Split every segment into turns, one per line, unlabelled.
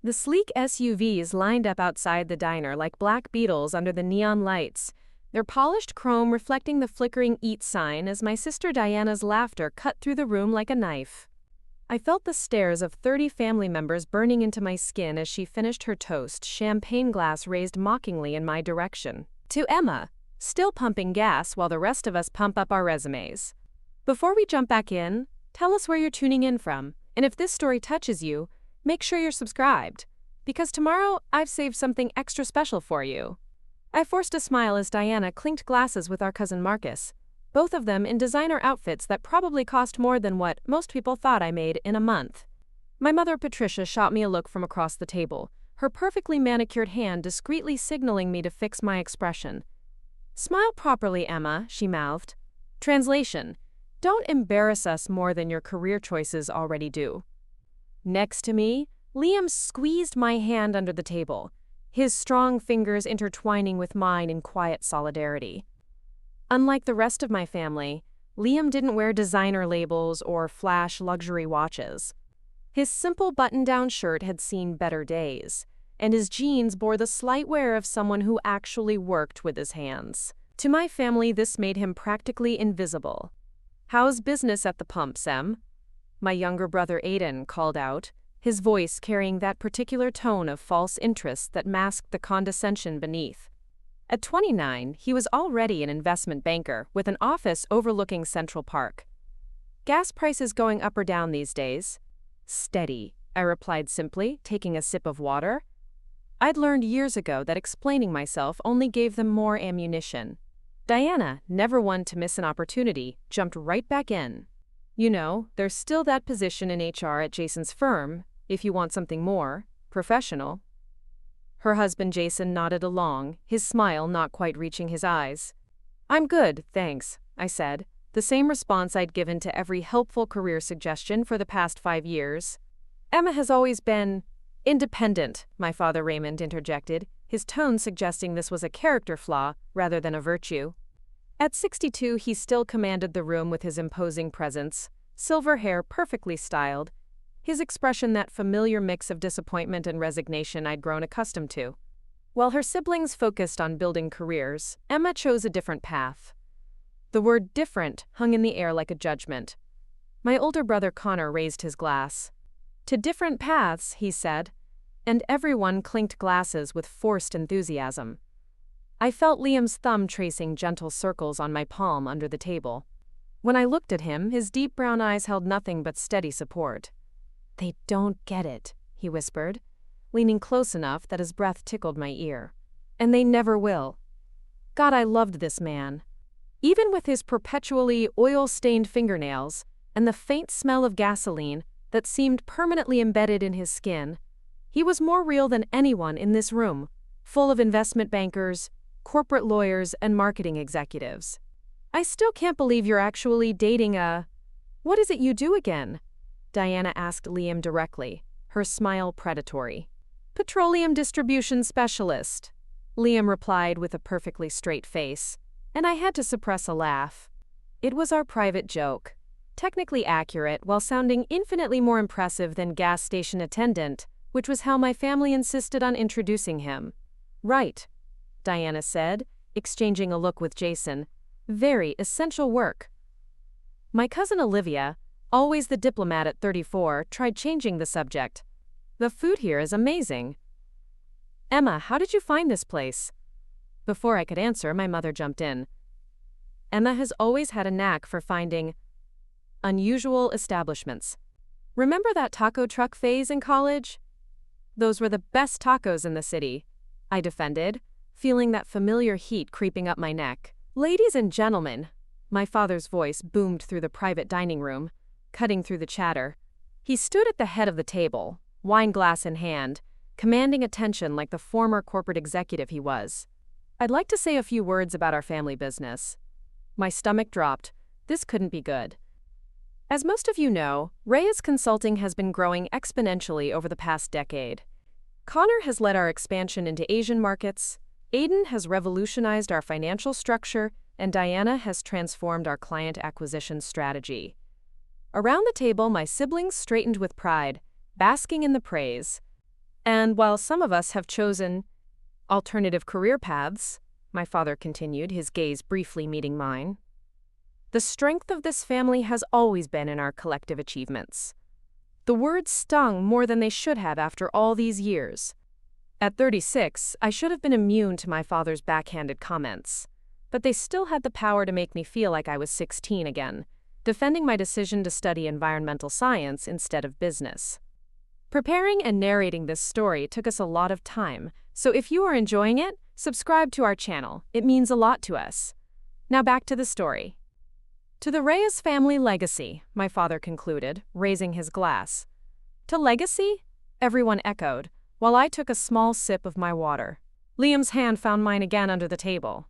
The sleek SUVs lined up outside the diner like black beetles under the neon lights, their polished chrome reflecting the flickering "Eat" sign as my sister Diana's laughter cut through the room like a knife. I felt the stares of 30 family members burning into my skin as she finished her toast, champagne glass raised mockingly in my direction. To Emma, still pumping gas while the rest of us pump up our resumes. Before we jump back in, tell us where you're tuning in from, and if this story touches you, make sure you're subscribed, because tomorrow I've saved something extra special for you. I forced a smile as Diana clinked glasses with our cousin Marcus, both of them in designer outfits that probably cost more than what most people thought I made in a month. My mother Patricia shot me a look from across the table, her perfectly manicured hand discreetly signaling me to fix my expression. "Smile properly, Emma," she mouthed. Translation: don't embarrass us more than your career choices already do. Next to me, Liam squeezed my hand under the table, his strong fingers intertwining with mine in quiet solidarity. Unlike the rest of my family, Liam didn't wear designer labels or flash luxury watches. His simple button-down shirt had seen better days, and his jeans bore the slight wear of someone who actually worked with his hands. To my family, this made him practically invisible. "How's business at the pumps, Em?" my younger brother Aiden called out, his voice carrying that particular tone of false interest that masked the condescension beneath. At 29, he was already an investment banker with an office overlooking Central Park. "Gas prices going up or down these days?" "Steady," I replied simply, taking a sip of water. I'd learned years ago that explaining myself only gave them more ammunition. Diana, never one to miss an opportunity, jumped right back in. "You know, there's still that position in HR at Jason's firm, if you want something more professional." Her husband Jason nodded along, his smile not quite reaching his eyes. "I'm good, thanks," I said, the same response I'd given to every helpful career suggestion for the past 5 years. "Emma has always been independent," my father Raymond interjected, his tone suggesting this was a character flaw rather than a virtue. At 62, he still commanded the room with his imposing presence, silver hair perfectly styled, his expression that familiar mix of disappointment and resignation I'd grown accustomed to. While her siblings focused on building careers, Emma chose a different path. The word "different" hung in the air like a judgment. My older brother Connor raised his glass. "To different paths," he said, and everyone clinked glasses with forced enthusiasm. I felt Liam's thumb tracing gentle circles on my palm under the table. When I looked at him, his deep brown eyes held nothing but steady support. "They don't get it," he whispered, leaning close enough that his breath tickled my ear. "And they never will." God, I loved this man. Even with his perpetually oil-stained fingernails and the faint smell of gasoline that seemed permanently embedded in his skin, he was more real than anyone in this room, full of investment bankers, corporate lawyers, and marketing executives. "I still can't believe you're actually dating a... What is it you do again?" Diana asked Liam directly, her smile predatory. "Petroleum distribution specialist," Liam replied with a perfectly straight face, and I had to suppress a laugh. It was our private joke, technically accurate while sounding infinitely more impressive than gas station attendant, which was how my family insisted on introducing him. "Right," Diana said, exchanging a look with Jason. "Very essential work." My cousin Olivia, always the diplomat at 34, tried changing the subject. "The food here is amazing." "Emma, how did you find this place?" Before I could answer, my mother jumped in. Emma has always had a knack for finding unusual establishments. "Remember that taco truck phase in college?" "Those were the best tacos in the city," I defended, feeling that familiar heat creeping up my neck. "Ladies and gentlemen," my father's voice boomed through the private dining room, cutting through the chatter. He stood at the head of the table, wine glass in hand, commanding attention like the former corporate executive he was. "I'd like to say a few words about our family business." My stomach dropped. This couldn't be good. As most of you know, Reyes Consulting has been growing exponentially over the past decade. Connor has led our expansion into Asian markets, Aiden has revolutionized our financial structure, and Diana has transformed our client acquisition strategy. Around the table, my siblings straightened with pride, basking in the praise. And while some of us have chosen alternative career paths, my father continued, his gaze briefly meeting mine, the strength of this family has always been in our collective achievements. The words stung more than they should have after all these years. At 36, I should have been immune to my father's backhanded comments, but they still had the power to make me feel like I was 16 again, defending my decision to study environmental science instead of business. Preparing and narrating this story took us a lot of time, so if you are enjoying it, subscribe to our channel. It means a lot to us. Now back to the story. To the Reyes family legacy, my father concluded, raising his glass. To legacy? Everyone echoed, while I took a small sip of my water. Liam's hand found mine again under the table.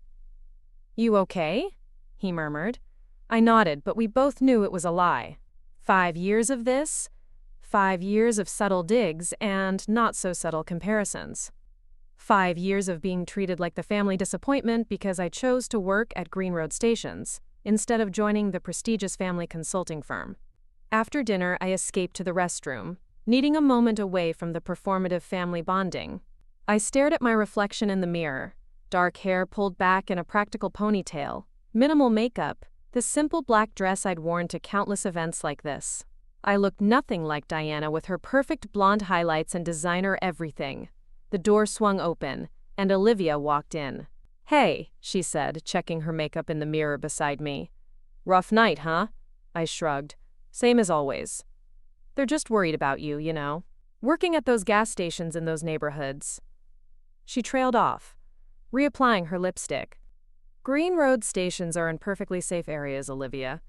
You okay? He murmured. I nodded, but we both knew it was a lie. 5 years of this? 5 years of subtle digs and not-so-subtle comparisons. 5 years of being treated like the family disappointment because I chose to work at Green Road Stations, instead of joining the prestigious family consulting firm. After dinner, I escaped to the restroom, needing a moment away from the performative family bonding. I stared at my reflection in the mirror, dark hair pulled back in a practical ponytail, minimal makeup, the simple black dress I'd worn to countless events like this. I looked nothing like Diana with her perfect blonde highlights and designer everything. The door swung open, and Olivia walked in. Hey, she said, checking her makeup in the mirror beside me. Rough night, huh? I shrugged. Same as always. They're just worried about you, you know. Working at those gas stations in those neighborhoods. She trailed off, reapplying her lipstick. Green Road Stations are in perfectly safe areas, Olivia.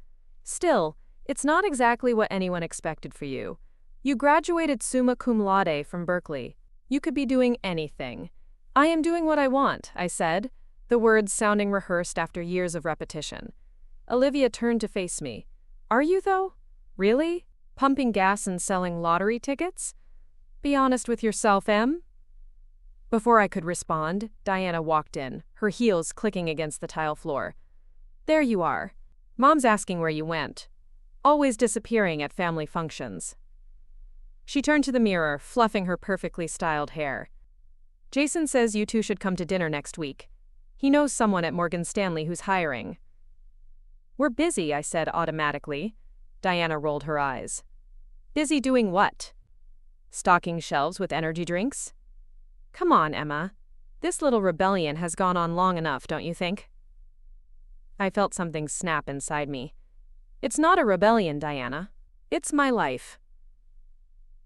Still, it's not exactly what anyone expected for you. You graduated summa cum laude from Berkeley. You could be doing anything. I am doing what I want, I said, the words sounding rehearsed after years of repetition. Olivia turned to face me. Are you, though? Really? Pumping gas and selling lottery tickets? Be honest with yourself, Em? Before I could respond, Diana walked in, her heels clicking against the tile floor. There you are. Mom's asking where you went. Always disappearing at family functions. She turned to the mirror, fluffing her perfectly styled hair. Jason says you two should come to dinner next week. He knows someone at Morgan Stanley who's hiring. We're busy, I said automatically. Diana rolled her eyes. Busy doing what? Stocking shelves with energy drinks? Come on, Emma. This little rebellion has gone on long enough, don't you think? I felt something snap inside me. It's not a rebellion, Diana. It's my life.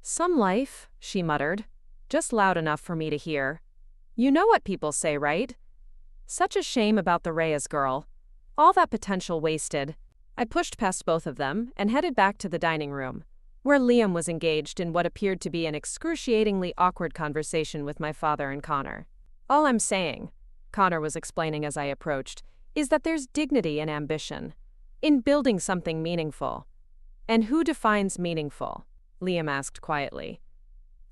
Some life, she muttered, just loud enough for me to hear. You know what people say, right? Such a shame about the Reyes girl. All that potential wasted. I pushed past both of them and headed back to the dining room, where Liam was engaged in what appeared to be an excruciatingly awkward conversation with my father and Connor. All I'm saying, Connor was explaining as I approached, is that there's dignity in ambition, in building something meaningful. And who defines meaningful? Liam asked quietly.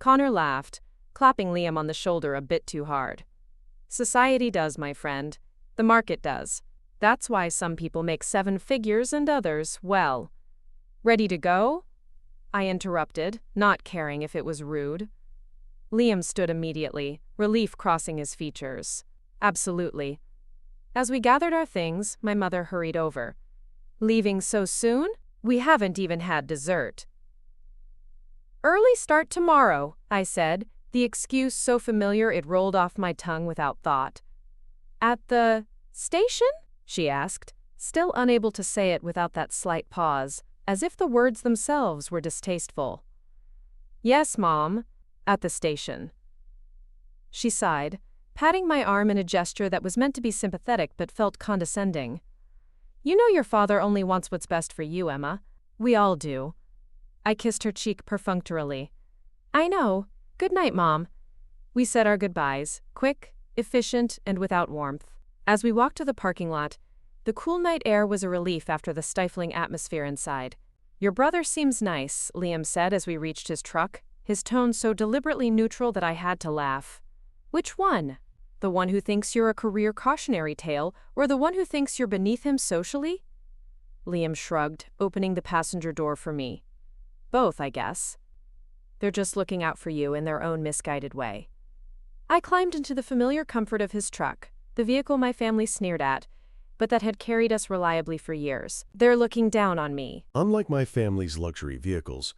Connor laughed, clapping Liam on the shoulder a bit too hard. Society does, my friend. The market does. That's why some people make 7 figures and others, well. Ready to go? I interrupted, not caring if it was rude. Liam stood immediately, relief crossing his features. Absolutely. As we gathered our things, my mother hurried over. Leaving so soon? We haven't even had dessert. Early start tomorrow, I said, the excuse so familiar it rolled off my tongue without thought. At the station? She asked, still unable to say it without that slight pause, as if the words themselves were distasteful. Yes, Mom, at the station. She sighed, patting my arm in a gesture that was meant to be sympathetic but felt condescending. You know your father only wants what's best for you, Emma. We all do. I kissed her cheek perfunctorily. I know. Good night, Mom. We said our goodbyes, quick, efficient, and without warmth. As we walked to the parking lot, the cool night air was a relief after the stifling atmosphere inside. Your brother seems nice, Liam said as we reached his truck, his tone so deliberately neutral that I had to laugh. Which one? The one who thinks you're a career cautionary tale, or the one who thinks you're beneath him socially? Liam shrugged, opening the passenger door for me. Both, I guess. They're just looking out for you in their own misguided way. I climbed into the familiar comfort of his truck, the vehicle my family sneered at, but that had carried us reliably for years. They're looking down on me.
Unlike my family's luxury vehicles,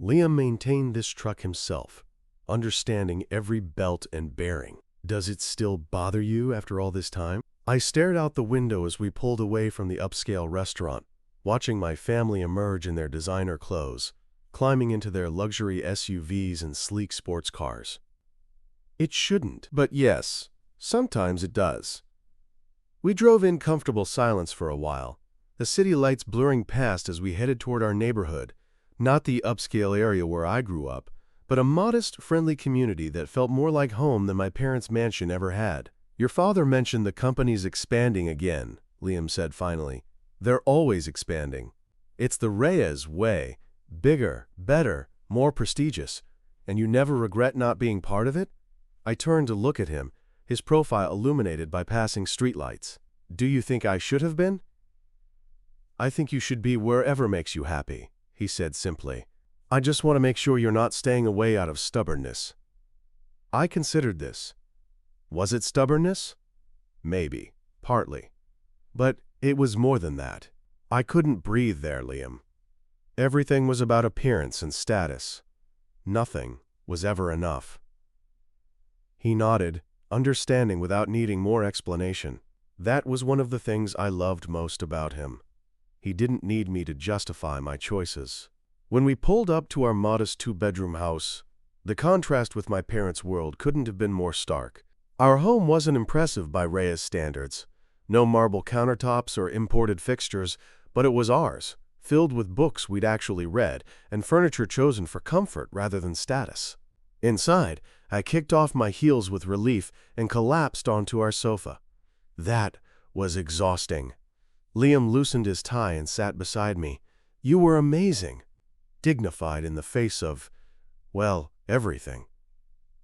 Liam maintained this truck himself, understanding every belt and bearing. Does it still bother you after all this time? I stared out the window as we pulled away from the upscale restaurant, watching my family emerge in their designer clothes, climbing into their luxury SUVs and sleek sports cars. It shouldn't, but yes, sometimes it does. We drove in comfortable silence for a while, the city lights blurring past as we headed toward our neighborhood, not the upscale area where I grew up, but a modest, friendly community that felt more like home than my parents' mansion ever had. Your father mentioned the company's expanding again, Liam said finally. They're always expanding. It's the Reyes way. Bigger, better, more prestigious. And you never regret not being part of it? I turned to look at him, his profile illuminated by passing streetlights. Do you think I should have been? I think you should be wherever makes you happy, he said simply. I just want to make sure you're not staying away out of stubbornness. I considered this. Was it stubbornness? Maybe, partly. But it was more than that. I couldn't breathe there, Liam. Everything was about appearance and status. Nothing was ever enough. He nodded, understanding without needing more explanation. That was one of the things I loved most about him. He didn't need me to justify my choices. When we pulled up to our modest two-bedroom house, the contrast with my parents' world couldn't have been more stark. Our home wasn't impressive by Reyes standards. No marble countertops or imported fixtures, but it was ours, filled with books we'd actually read and furniture chosen for comfort rather than status. Inside, I kicked off my heels with relief and collapsed onto our sofa. That was exhausting. Liam loosened his tie and sat beside me. You were amazing. Dignified in the face of, well, everything.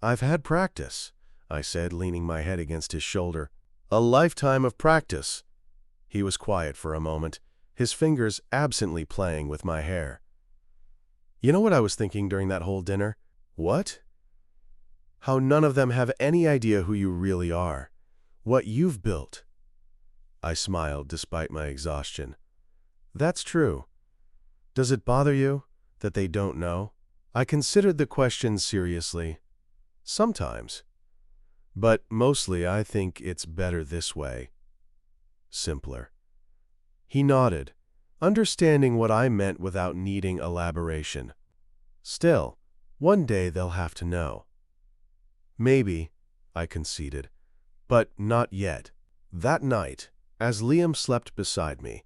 I've had practice, I said, leaning my head against his shoulder. A lifetime of practice. He was quiet for a moment, his fingers absently playing with my hair. You know what I was thinking during that whole dinner? What? How none of them have any idea who you really are, what you've built. I smiled despite my exhaustion. That's true. Does it bother you that they don't know? I considered the question seriously. Sometimes. But mostly I think it's better this way. Simpler. He nodded, understanding what I meant without needing elaboration. Still, one day they'll have to know. Maybe, I conceded, but not yet. That night, as Liam slept beside me,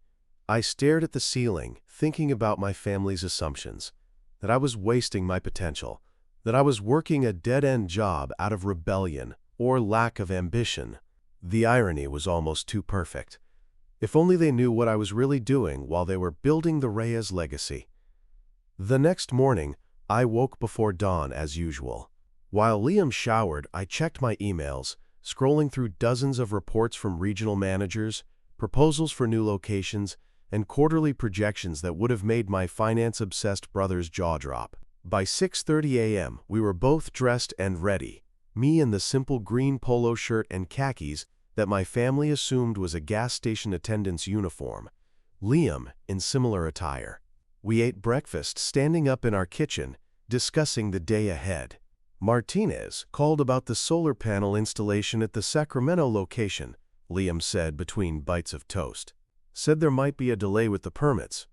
I stared at the ceiling, thinking about my family's assumptions, that I was wasting my potential, that I was working a dead-end job out of rebellion or lack of ambition. The irony was almost too perfect. If only they knew what I was really doing while they were building the Reyes legacy. The next morning, I woke before dawn as usual. While Liam showered, I checked my emails, scrolling through dozens of reports from regional managers, proposals for new locations, and quarterly projections that would have made my finance-obsessed brother's jaw drop. By 6:30 a.m., we were both dressed and ready, me in the simple green polo shirt and khakis that my family assumed was a gas station attendant's uniform, Liam in similar attire. We ate breakfast standing up in our kitchen, discussing the day ahead. Martinez called about the solar panel installation at the Sacramento location, Liam said between bites of toast. Said there might be a delay with the permits.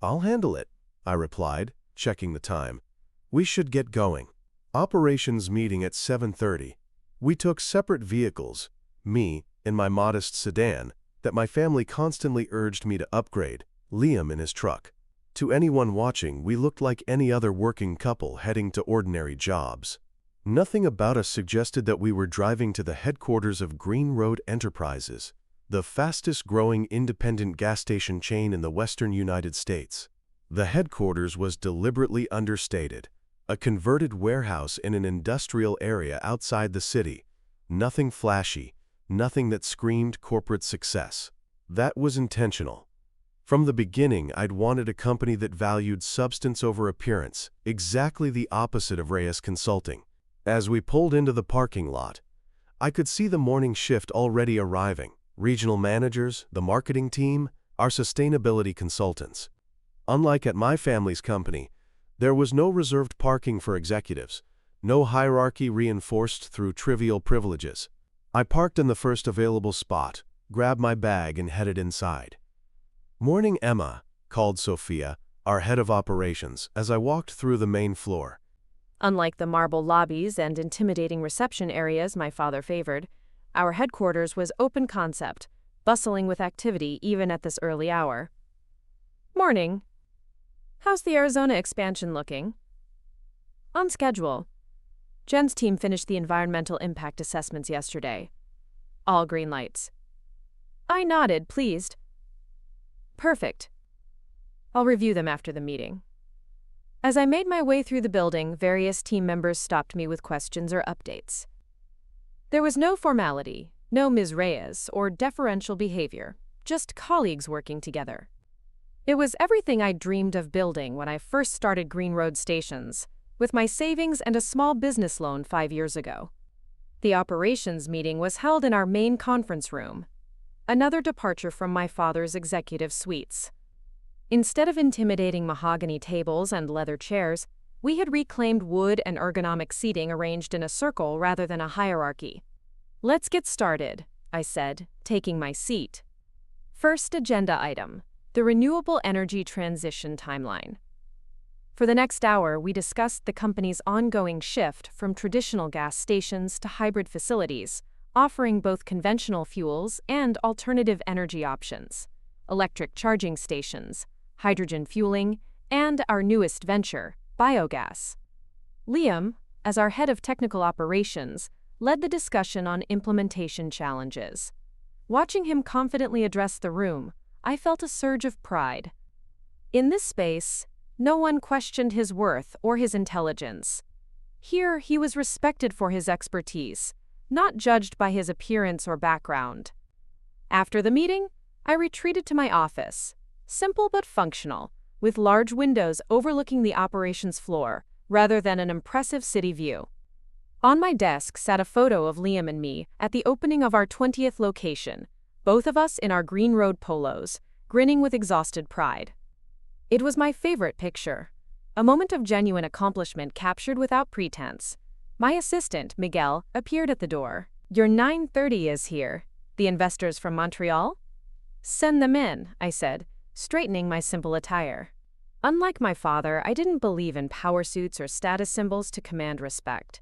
I'll handle it, I replied, checking the time. We should get going. Operations meeting at 7:30. We took separate vehicles, me in my modest sedan that my family constantly urged me to upgrade, Liam in his truck. To anyone watching, we looked like any other working couple heading to ordinary jobs. Nothing about us suggested that we were driving to the headquarters of Green Road Enterprises, the fastest-growing independent gas station chain in the western United States. The headquarters was deliberately understated, a converted warehouse in an industrial area outside the city. Nothing flashy, nothing that screamed corporate success. That was intentional. From the beginning, I'd wanted a company that valued substance over appearance, exactly the opposite of Reyes Consulting. As we pulled into the parking lot, I could see the morning shift already arriving. Regional managers, the marketing team, our sustainability consultants. Unlike at my family's company, there was no reserved parking for executives, no hierarchy reinforced through trivial privileges. I parked in the first available spot, grabbed my bag, and headed inside. "Morning, Emma," called Sophia, our head of operations, as I walked through the main floor.
Unlike the marble lobbies and intimidating reception areas my father favored, our headquarters was open concept, bustling with activity even at this early hour. "Morning. How's the Arizona expansion looking?" "On schedule. Jen's team finished the environmental impact assessments yesterday. All green lights." I nodded, pleased. "Perfect. I'll review them after the meeting." As I made my way through the building, various team members stopped me with questions or updates. There was no formality, no Ms. Reyes, or deferential behavior, just colleagues working together. It was everything I dreamed of building when I first started Green Road Stations, with my savings and a small business loan 5 years ago. The operations meeting was held in our main conference room, another departure from my father's executive suites. Instead of intimidating mahogany tables and leather chairs, we had reclaimed wood and ergonomic seating arranged in a circle rather than a hierarchy. "Let's get started," I said, taking my seat. First agenda item: the renewable energy transition timeline. For the next hour, we discussed the company's ongoing shift from traditional gas stations to hybrid facilities, offering both conventional fuels and alternative energy options, electric charging stations, hydrogen fueling, and our newest venture, biogas. Liam, as our head of technical operations, led the discussion on implementation challenges. Watching him confidently address the room, I felt a surge of pride. In this space, no one questioned his worth or his intelligence. Here, he was respected for his expertise, not judged by his appearance or background. After the meeting, I retreated to my office, simple but functional, with large windows overlooking the operations floor, rather than an impressive city view. On my desk sat a photo of Liam and me at the opening of our 20th location, both of us in our Green Road polos, grinning with exhausted pride. It was my favorite picture, a moment of genuine accomplishment captured without pretense. My assistant, Miguel, appeared at the door. "Your 9:30 is here. The investors from Montreal?" "Send them in," I said, straightening my simple attire. Unlike my father, I didn't believe in power suits or status symbols to command respect.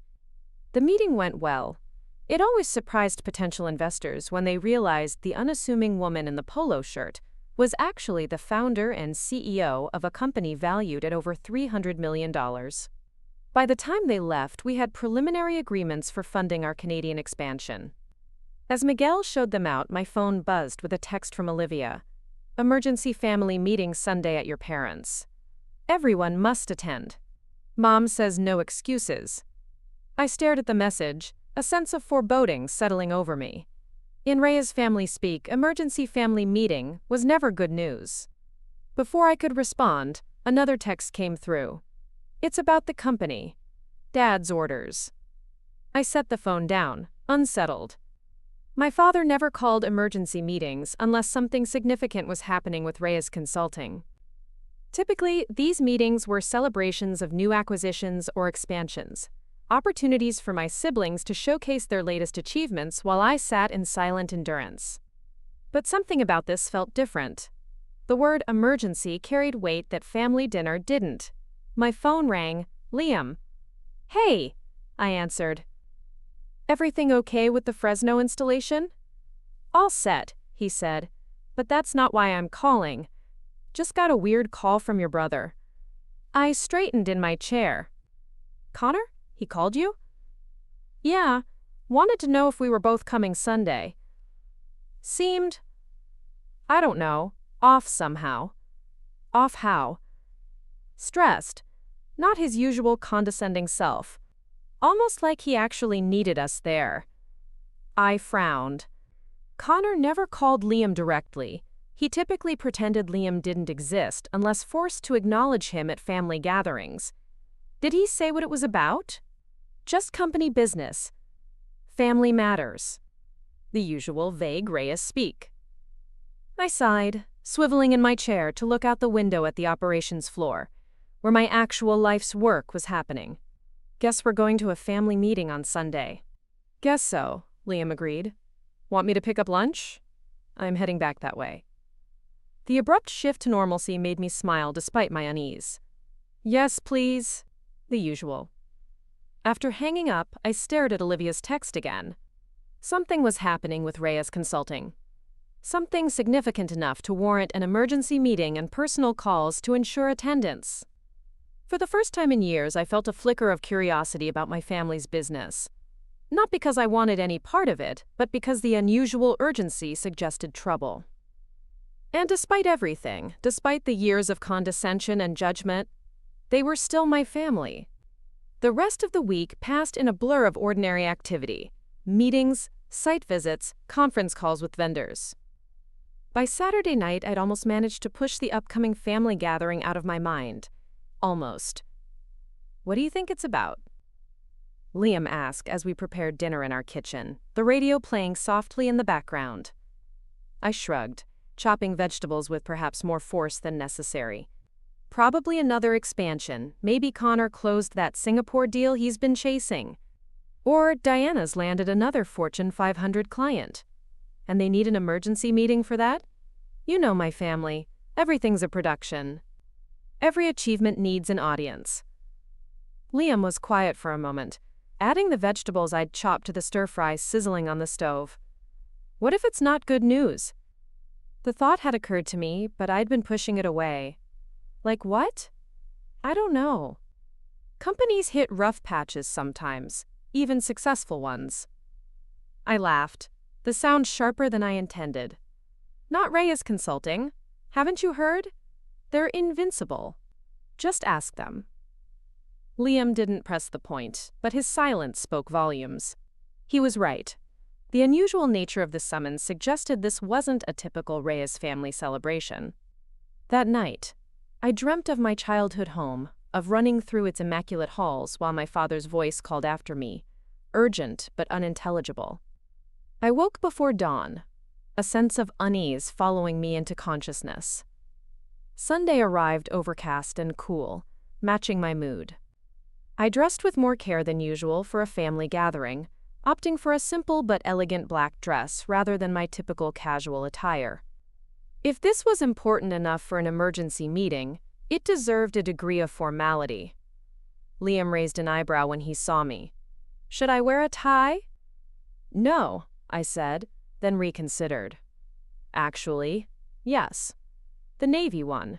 The meeting went well. It always surprised potential investors when they realized the unassuming woman in the polo shirt was actually the founder and CEO of a company valued at over $300 million. By the time they left, we had preliminary agreements for funding our Canadian expansion. As Miguel showed them out, my phone buzzed with a text from Olivia. "Emergency family meeting Sunday at your parents'. Everyone must attend. Mom says no excuses." I stared at the message, a sense of foreboding settling over me. In Reyes family speak, emergency family meeting was never good news. Before I could respond, another text came through. "It's about the company. Dad's orders." I set the phone down, unsettled. My father never called emergency meetings unless something significant was happening with Reyes Consulting. Typically, these meetings were celebrations of new acquisitions or expansions, opportunities for my siblings to showcase their latest achievements while I sat in silent endurance. But something about this felt different. The word emergency carried weight that family dinner didn't. My phone rang. "Liam." "Hey," I answered. "Everything okay with the Fresno installation?" "All set," he said. "But that's not why I'm calling. Just got a weird call from your brother." I straightened in my chair. "Connor? He called you?" "Yeah. Wanted to know if we were both coming Sunday." Seemed, I don't know, off somehow. Off how? Stressed. Not his usual condescending self. Almost like he actually needed us there. I frowned. Connor never called Liam directly. He typically pretended Liam didn't exist unless forced to acknowledge him at family gatherings. Did he say what it was about? Just company business. Family matters. The usual vague Reyes speak. I sighed, swiveling in my chair to look out the window at the operations floor, where my actual life's work was happening. Guess we're going to a family meeting on Sunday. Guess so, Liam agreed. Want me to pick up lunch? I'm heading back that way. The abrupt shift to normalcy made me smile despite my unease. Yes, please. The usual. After hanging up, I stared at Olivia's text again. Something was happening with Reyes Consulting. Something significant enough to warrant an emergency meeting and personal calls to ensure attendance. For the first time in years, I felt a flicker of curiosity about my family's business. Not because I wanted any part of it, but because the unusual urgency suggested trouble. And despite everything, despite the years of condescension and judgment, they were still my family. The rest of the week passed in a blur of ordinary activity: meetings, site visits, conference calls with vendors. By Saturday night, I'd almost managed to push the upcoming family gathering out of my mind. Almost. What do you think it's about? Liam asked as we prepared dinner in our kitchen, the radio playing softly in the background. I shrugged, chopping vegetables with perhaps more force than necessary. Probably another expansion. Maybe Connor closed that Singapore deal he's been chasing. Or Diana's landed another Fortune 500 client. And they need an emergency meeting for that? You know my family. Everything's a production. Every achievement needs an audience. Liam was quiet for a moment, adding the vegetables I'd chopped to the stir-fry sizzling on the stove. What if it's not good news? The thought had occurred to me, but I'd been pushing it away. Like what? I don't know. Companies hit rough patches sometimes, even successful ones. I laughed, the sound sharper than I intended. Not Reyes Consulting. Haven't you heard? They're invincible. Just ask them. Liam didn't press the point, but his silence spoke volumes. He was right. The unusual nature of the summons suggested this wasn't a typical Reyes family celebration. That night, I dreamt of my childhood home, of running through its immaculate halls while my father's voice called after me, urgent but unintelligible. I woke before dawn, a sense of unease following me into consciousness. Sunday arrived overcast and cool, matching my mood. I dressed with more care than usual for a family gathering, opting for a simple but elegant black dress rather than my typical casual attire. If this was important enough for an emergency meeting, it deserved a degree of formality. Liam raised an eyebrow when he saw me. Should I wear a tie? No, I said, then reconsidered. Actually, yes. The navy one.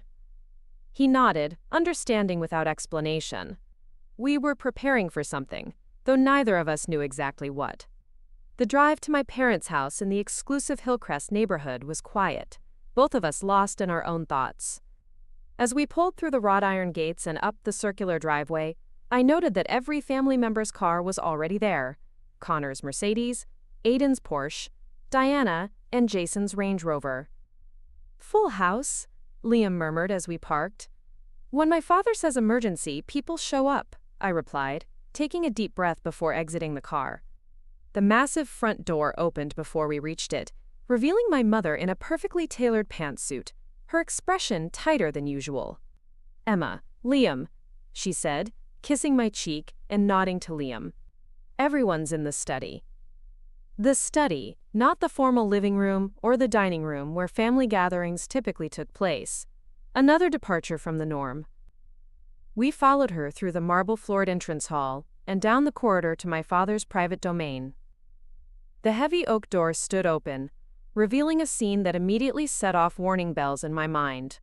He nodded, understanding without explanation. We were preparing for something, though neither of us knew exactly what. The drive to my parents' house in the exclusive Hillcrest neighborhood was quiet, both of us lost in our own thoughts. As we pulled through the wrought iron gates and up the circular driveway, I noted that every family member's car was already there: Connor's Mercedes, Aiden's Porsche, Diana, and Jason's Range Rover. Full house, Liam murmured as we parked. When my father says emergency, people show up, I replied, taking a deep breath before exiting the car. The massive front door opened before we reached it, revealing my mother in a perfectly tailored pantsuit, her expression tighter than usual. Emma, Liam, she said, kissing my cheek and nodding to Liam. Everyone's in the study. The study, not the formal living room or the dining room where family gatherings typically took place. Another departure from the norm. We followed her through the marble-floored entrance hall and down the corridor to my father's private domain. The heavy oak door stood open, revealing a scene that immediately set off warning bells in my mind.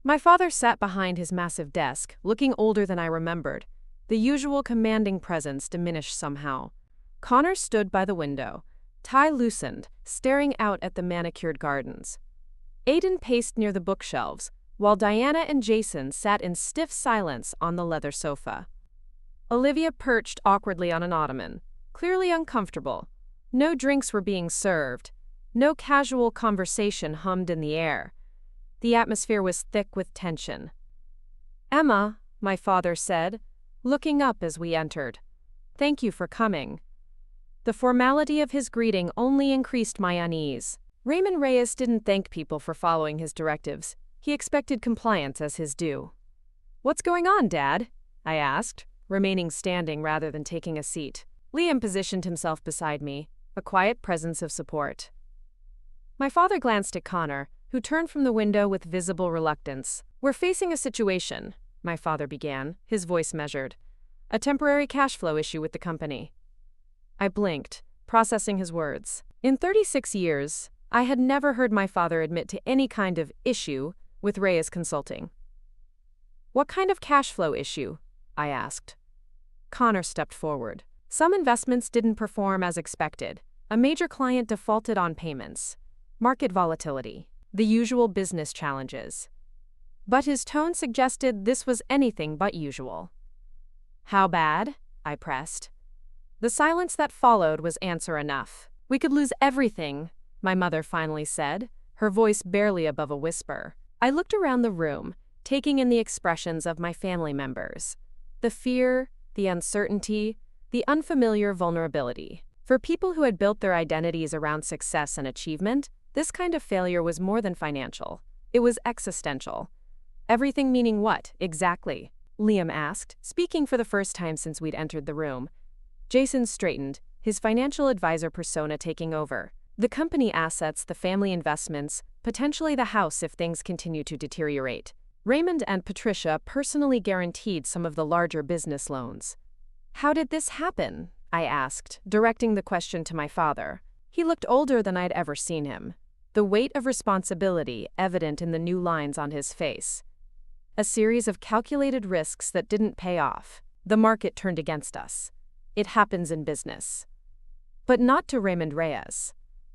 My father sat behind his massive desk, looking older than I remembered. The usual commanding presence diminished somehow. Connor stood by the window, tie loosened, staring out at the manicured gardens. Aiden paced near the bookshelves, while Diana and Jason sat in stiff silence on the leather sofa. Olivia perched awkwardly on an ottoman, clearly uncomfortable. No drinks were being served. No casual conversation hummed in the air. The atmosphere was thick with tension. "Emma," my father said, looking up as we entered. "Thank you for coming." The formality of his greeting only increased my unease. Raymond Reyes didn't thank people for following his directives. He expected compliance as his due. "What's going on, Dad?" I asked, remaining standing rather than taking a seat. Liam positioned himself beside me, a quiet presence of support. My father glanced at Connor, who turned from the window with visible reluctance. "We're facing a situation," my father began, his voice measured. "A temporary cash flow issue with the company." I blinked, processing his words. In 36 years, I had never heard my father admit to any kind of issue with Reyes Consulting. "What kind of cash flow issue?" I asked. Connor stepped forward. "Some investments didn't perform as expected. A major client defaulted on payments. Market volatility. The usual business challenges." But his tone suggested this was anything but usual. "How bad?" I pressed. The silence that followed was answer enough. "We could lose everything," my mother finally said, her voice barely above a whisper. I looked around the room, taking in the expressions of my family members. The fear, the uncertainty, the unfamiliar vulnerability. For people who had built their identities around success and achievement, this kind of failure was more than financial. It was existential. "Everything meaning what, exactly?" Liam asked, speaking for the first time since we'd entered the room. Jason straightened, his financial advisor persona taking over. "The company assets, the family investments, potentially the house if things continue to deteriorate. Raymond and Patricia personally guaranteed some of the larger business loans." "How did this happen?" I asked, directing the question to my father. He looked older than I'd ever seen him, the weight of responsibility evident in the new lines on his face. "A series of calculated risks that didn't pay off. The market turned against us. It happens in business." But not to Raymond Reyes.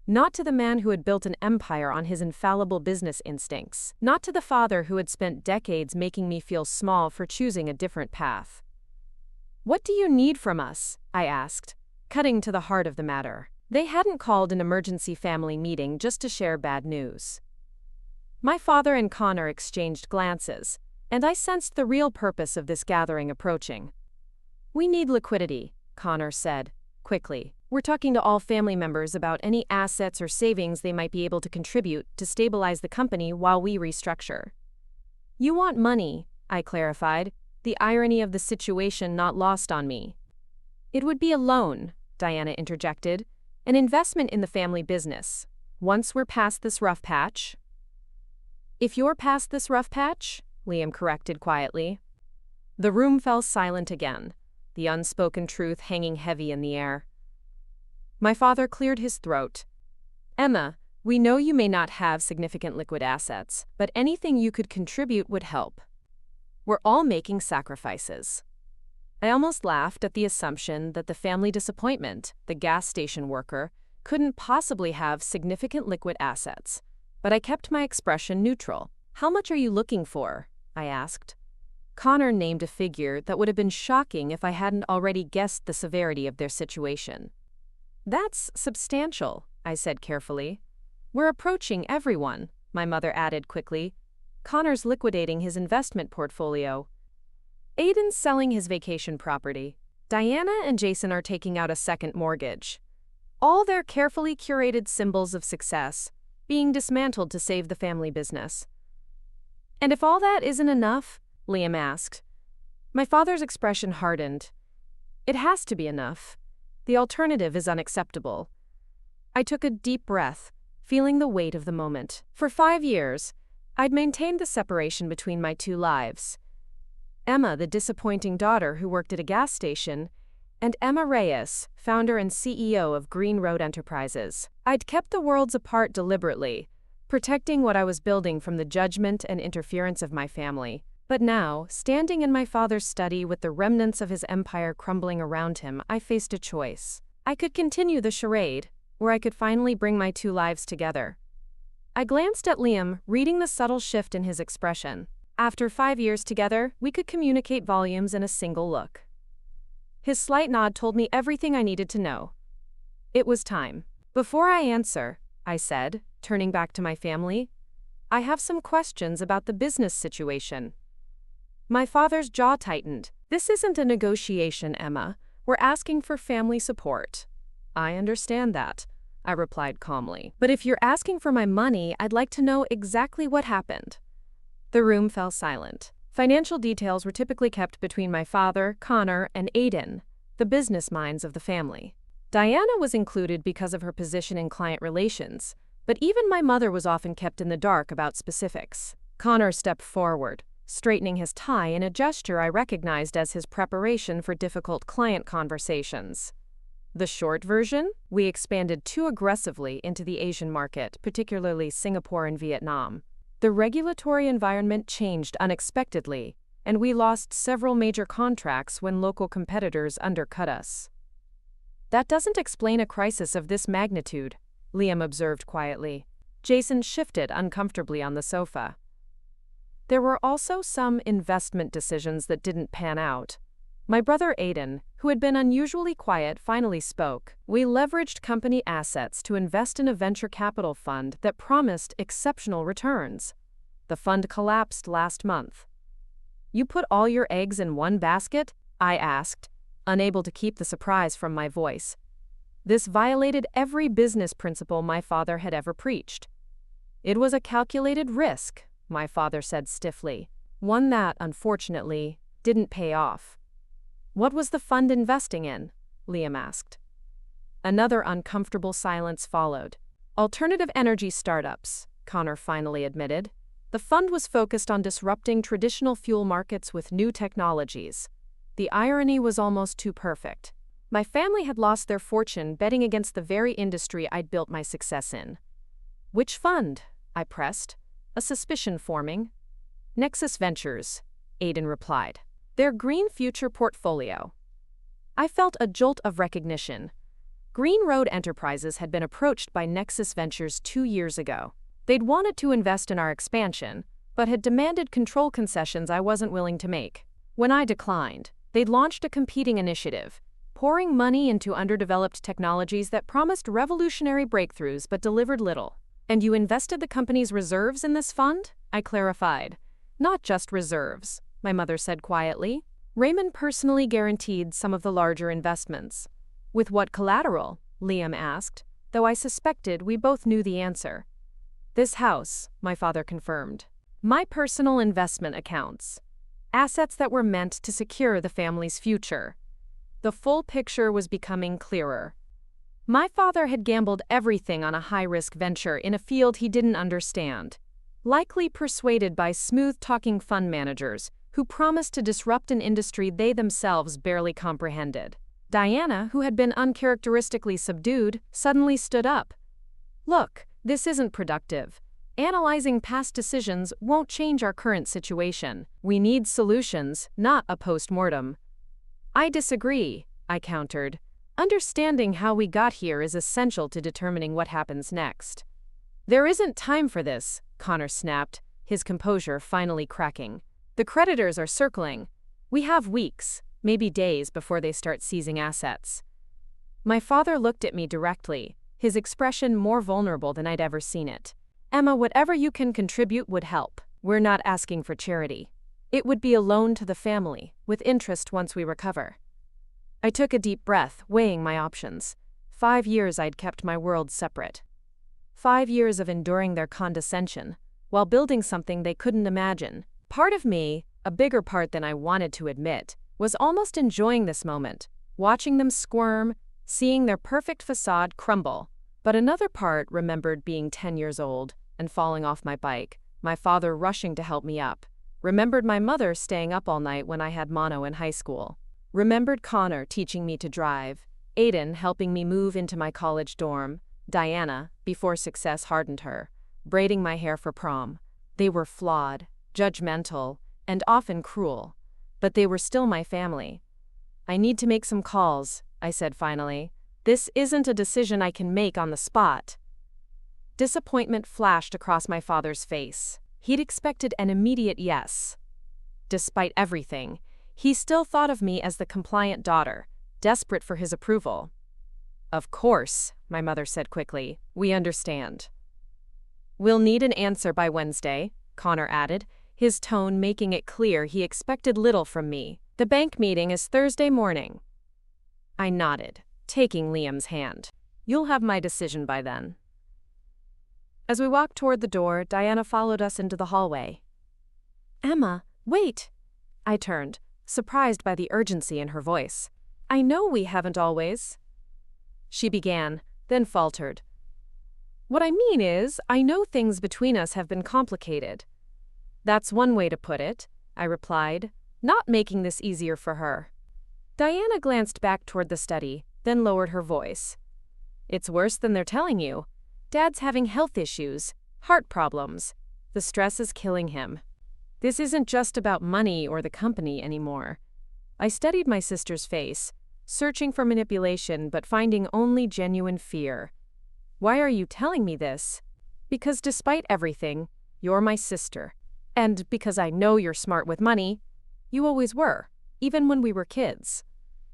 Not to the man who had built an empire on his infallible business instincts. Not to the father who had spent decades making me feel small for choosing a different path. "What do you need from us?" I asked, cutting to the heart of the matter. They hadn't called an emergency family meeting just to share bad news. My father and Connor exchanged glances, and I sensed the real purpose of this gathering approaching. "We need liquidity," Connor said, quickly. "We're talking to all family members about any assets or savings they might be able to contribute to stabilize the company while we restructure." "You want money," I clarified, the irony of the situation not lost on me. "It would be a loan," Diana interjected, "an investment in the family business. Once we're past this rough patch." "If you're past this rough patch," Liam corrected quietly. The room fell silent again, the unspoken truth hanging heavy in the air. My father cleared his throat. "Emma, we know you may not have significant liquid assets, but anything you could contribute would help. We're all making sacrifices." I almost laughed at the assumption that the family disappointment, the gas station worker, couldn't possibly have significant liquid assets, but I kept my expression neutral. "How much are you looking for?" I asked. Connor named a figure that would have been shocking if I hadn't already guessed the severity of their situation. "That's substantial," I said carefully. "We're approaching everyone," my mother added quickly. "Connor's liquidating his investment portfolio. Aiden's selling his vacation property. Diana and Jason are taking out a second mortgage. All their carefully curated symbols of success being dismantled to save the family business." "And if all that isn't enough?" Liam asked. My father's expression hardened. "It has to be enough. The alternative is unacceptable." I took a deep breath, feeling the weight of the moment. For 5 years, I'd maintained the separation between my two lives. Emma, the disappointing daughter who worked at a gas station, and Emma Reyes, founder and CEO of Green Road Enterprises. I'd kept the worlds apart deliberately, protecting what I was building from the judgment and interference of my family. But now, standing in my father's study with the remnants of his empire crumbling around him, I faced a choice. I could continue the charade, or I could finally bring my two lives together. I glanced at Liam, reading the subtle shift in his expression. After 5 years together, we could communicate volumes in a single look. His slight nod told me everything I needed to know. It was time. Before I answer, I said, turning back to my family. I have some questions about the business situation. My father's jaw tightened. This isn't a negotiation, Emma. We're asking for family support. I understand that, I replied calmly. But if you're asking for my money, I'd like to know exactly what happened. The room fell silent. Financial details were typically kept between my father, Connor, and Aiden, the business minds of the family. Diana was included because of her position in client relations, but even my mother was often kept in the dark about specifics. Connor stepped forward, straightening his tie in a gesture I recognized as his preparation for difficult client conversations. The short version? We expanded too aggressively into the Asian market, particularly Singapore and Vietnam. The regulatory environment changed unexpectedly, and we lost several major contracts when local competitors undercut us. That doesn't explain a crisis of this magnitude, Liam observed quietly. Jason shifted uncomfortably on the sofa. There were also some investment decisions that didn't pan out. My brother Aiden, who had been unusually quiet, finally spoke. We leveraged company assets to invest in a venture capital fund that promised exceptional returns. The fund collapsed last month. You put all your eggs in one basket? I asked, unable to keep the surprise from my voice. This violated every business principle my father had ever preached. It was a calculated risk, my father said stiffly, one that, unfortunately, didn't pay off. What was the fund investing in? Liam asked. Another uncomfortable silence followed. Alternative energy startups, Connor finally admitted. The fund was focused on disrupting traditional fuel markets with new technologies. The irony was almost too perfect. My family had lost their fortune betting against the very industry I'd built my success in. Which fund? I pressed, a suspicion forming. Nexus Ventures, Aiden replied. Their Green Future portfolio. I felt a jolt of recognition. Green Road Enterprises had been approached by Nexus Ventures 2 years ago. They'd wanted to invest in our expansion, but had demanded control concessions I wasn't willing to make. When I declined, they'd launched a competing initiative, pouring money into underdeveloped technologies that promised revolutionary breakthroughs but delivered little. And you invested the company's reserves in this fund? I clarified. Not just reserves, my mother said quietly. Raymond personally guaranteed some of the larger investments. With what collateral? Liam asked, though I suspected we both knew the answer. This house, my father confirmed. My personal investment accounts. Assets that were meant to secure the family's future. The full picture was becoming clearer. My father had gambled everything on a high-risk venture in a field he didn't understand, likely persuaded by smooth-talking fund managers who promised to disrupt an industry they themselves barely comprehended. Diana, who had been uncharacteristically subdued, suddenly stood up. Look, this isn't productive. Analyzing past decisions won't change our current situation. We need solutions, not a post-mortem. I disagree, I countered. Understanding how we got here is essential to determining what happens next. There isn't time for this, Connor snapped, his composure finally cracking. The creditors are circling. We have weeks, maybe days before they start seizing assets. My father looked at me directly, his expression more vulnerable than I'd ever seen it. Emma, whatever you can contribute would help. We're not asking for charity. It would be a loan to the family, with interest once we recover. I took a deep breath, weighing my options. 5 years I'd kept my world separate. 5 years of enduring their condescension, while building something they couldn't imagine. Part of me, a bigger part than I wanted to admit, was almost enjoying this moment, watching them squirm, seeing their perfect facade crumble. But another part remembered being 10 years old and falling off my bike, my father rushing to help me up. Remembered my mother staying up all night when I had mono in high school. Remembered Connor teaching me to drive, Aiden helping me move into my college dorm, Diana, before success hardened her, braiding my hair for prom. They were flawed, judgmental, and often cruel, but they were still my family. I need to make some calls, I said finally. This isn't a decision I can make on the spot. Disappointment flashed across my father's face. He'd expected an immediate yes. Despite everything, he still thought of me as the compliant daughter, desperate for his approval. Of course, my mother said quickly. We understand. We'll need an answer by Wednesday, Connor added, his tone making it clear he expected little from me. The bank meeting is Thursday morning. I nodded, taking Liam's hand. You'll have my decision by then. As we walked toward the door, Diana followed us into the hallway. Emma, wait! I turned, surprised by the urgency in her voice. I know we haven't always. She began, then faltered. What I mean is, I know things between us have been complicated. That's one way to put it, I replied, not making this easier for her. Diana glanced back toward the study, then lowered her voice. It's worse than they're telling you. Dad's having health issues, heart problems. The stress is killing him. This isn't just about money or the company anymore. I studied my sister's face, searching for manipulation but finding only genuine fear. Why are you telling me this? Because despite everything, you're my sister. And because I know you're smart with money, you always were, even when we were kids.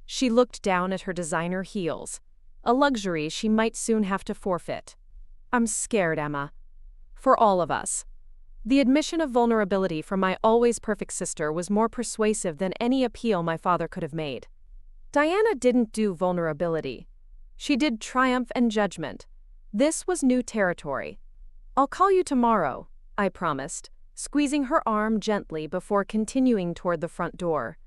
She looked down at her designer heels, a luxury she might soon have to forfeit. I'm scared, Emma. For all of us. The admission of vulnerability from my always perfect sister was more persuasive than any appeal my father could have made. Diana didn't do vulnerability. She did triumph and judgment. This was new territory. I'll call you tomorrow, I promised, squeezing her arm gently before continuing toward the front door.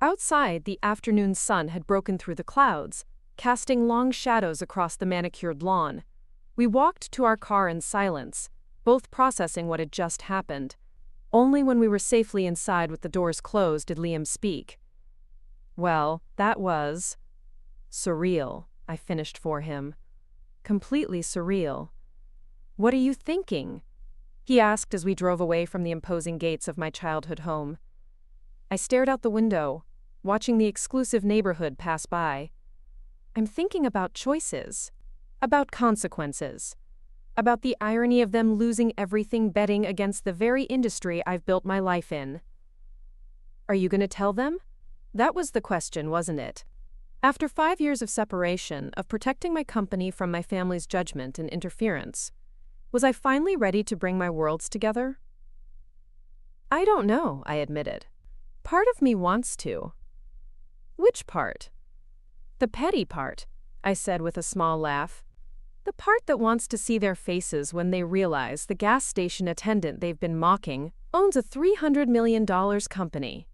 Outside, the afternoon sun had broken through the clouds, casting long shadows across the manicured lawn. We walked to our car in silence, both processing what had just happened. Only when we were safely inside with the doors closed did Liam speak. Well, that was surreal, I finished for him. Completely surreal. What are you thinking? He asked as we drove away from the imposing gates of my childhood home. I stared out the window, watching the exclusive neighborhood pass by. I'm thinking about choices, about consequences, about the irony of them losing everything betting against the very industry I've built my life in. Are you going to tell them? That was the question, wasn't it? After 5 years of separation, of protecting my company from my family's judgment and interference, was I finally ready to bring my worlds together? I don't know, I admitted. Part of me wants to. Which part? The petty part, I said with a small laugh. The part that wants to see their faces when they realize the gas station attendant they've been mocking owns a $300 million company.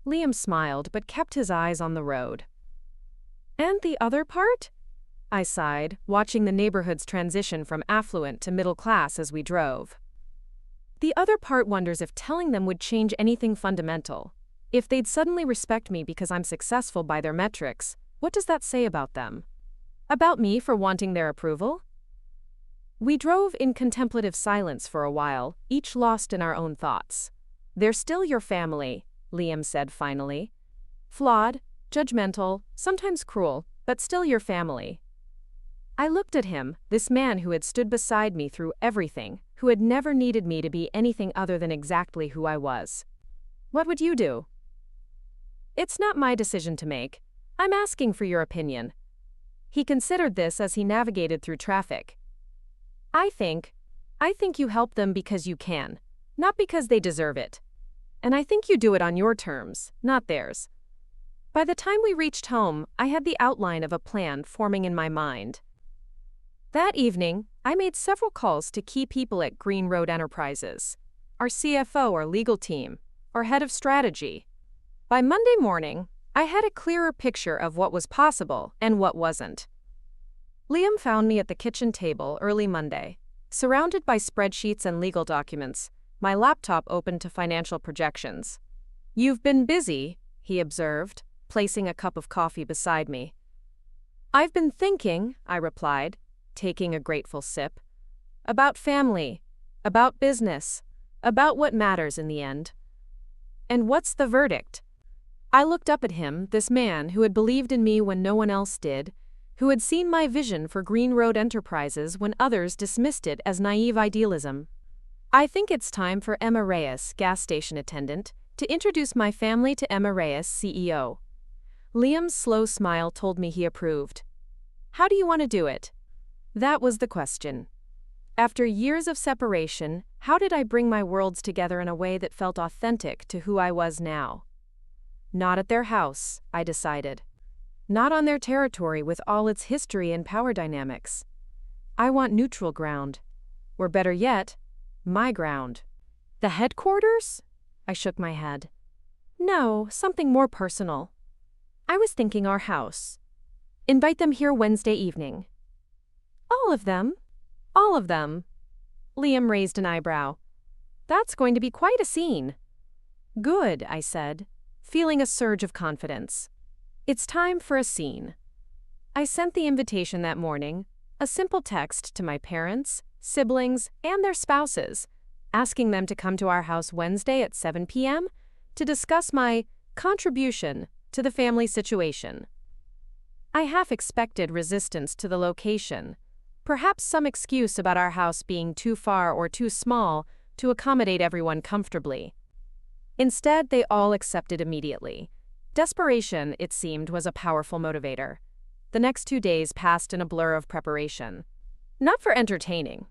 Liam smiled but kept his eyes on the road. And the other part? I sighed, watching the neighborhood's transition from affluent to middle class as we drove. The other part wonders if telling them would change anything fundamental. If they'd suddenly respect me because I'm successful by their metrics, what does that say about them? About me for wanting their approval? We drove in contemplative silence for a while, each lost in our own thoughts. They're still your family, Liam said finally. Flawed, judgmental, sometimes cruel, but still your family. I looked at him, this man who had stood beside me through everything, who had never needed me to be anything other than exactly who I was. What would you do? It's not my decision to make. I'm asking for your opinion. He considered this as he navigated through traffic. I think you help them because you can, not because they deserve it. And I think you do it on your terms, not theirs. By the time we reached home, I had the outline of a plan forming in my mind. That evening, I made several calls to key people at Green Road Enterprises, our CFO, our legal team, our head of strategy. By Monday morning, I had a clearer picture of what was possible and what wasn't. Liam found me at the kitchen table early Monday, surrounded by spreadsheets and legal documents, my laptop open to financial projections. You've been busy, he observed, placing a cup of coffee beside me. I've been thinking, I replied, taking a grateful sip, about family, about business, about what matters in the end. And what's the verdict? I looked up at him, this man who had believed in me when no one else did, who had seen my vision for Green Road Enterprises when others dismissed it as naive idealism. I think it's time for Emma Reyes, gas station attendant, to introduce my family to Emma Reyes, CEO. Liam's slow smile told me he approved. How do you want to do it? That was the question. After years of separation, how did I bring my worlds together in a way that felt authentic to who I was now? Not at their house, I decided. Not on their territory with all its history and power dynamics. I want neutral ground. Or better yet, my ground. The headquarters? I shook my head. No, something more personal. I was thinking our house. Invite them here Wednesday evening. All of them? All of them. Liam raised an eyebrow. That's going to be quite a scene. Good, I said, feeling a surge of confidence. It's time for a scene. I sent the invitation that morning, a simple text to my parents, siblings, and their spouses, asking them to come to our house Wednesday at 7 p.m. to discuss my contribution to the family situation. I half expected resistance to the location, perhaps some excuse about our house being too far or too small to accommodate everyone comfortably. Instead, they all accepted immediately. Desperation, it seemed, was a powerful motivator. The next 2 days passed in a blur of preparation. Not for entertaining.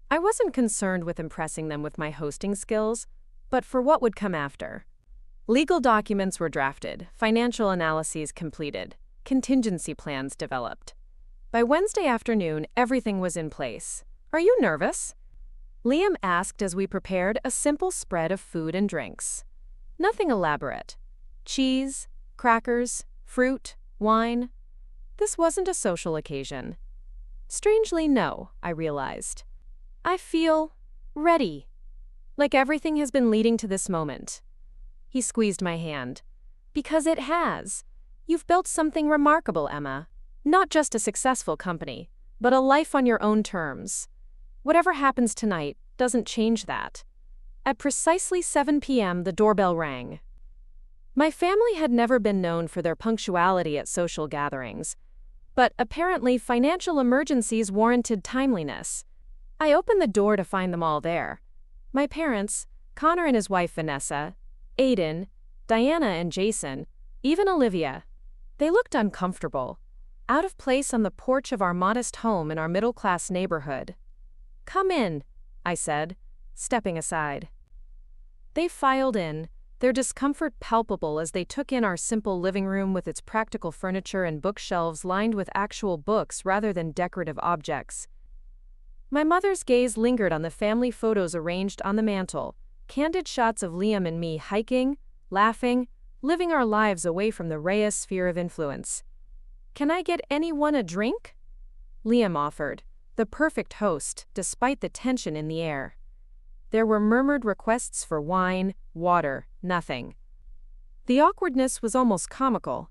I wasn't concerned with impressing them with my hosting skills, but for what would come after. Legal documents were drafted, financial analyses completed, contingency plans developed. By Wednesday afternoon, everything was in place. Are you nervous? Liam asked as we prepared a simple spread of food and drinks. Nothing elaborate. Cheese, crackers, fruit, wine. This wasn't a social occasion. Strangely, no, I realized. I feel ready. Like everything has been leading to this moment. He squeezed my hand. Because it has. You've built something remarkable, Emma. Not just a successful company, but a life on your own terms. Whatever happens tonight doesn't change that. At precisely 7 p.m., the doorbell rang. My family had never been known for their punctuality at social gatherings, but apparently financial emergencies warranted timeliness. I opened the door to find them all there. My parents, Connor and his wife Vanessa, Aiden, Diana and Jason, even Olivia. They looked uncomfortable, out of place on the porch of our modest home in our middle-class neighborhood. Come in, I said, stepping aside. They filed in, their discomfort palpable as they took in our simple living room with its practical furniture and bookshelves lined with actual books rather than decorative objects. My mother's gaze lingered on the family photos arranged on the mantel, candid shots of Liam and me hiking, laughing, living our lives away from the Reyes sphere of influence. Can I get anyone a drink? Liam offered, the perfect host, despite the tension in the air. There were murmured requests for wine, water, nothing. The awkwardness was almost comical.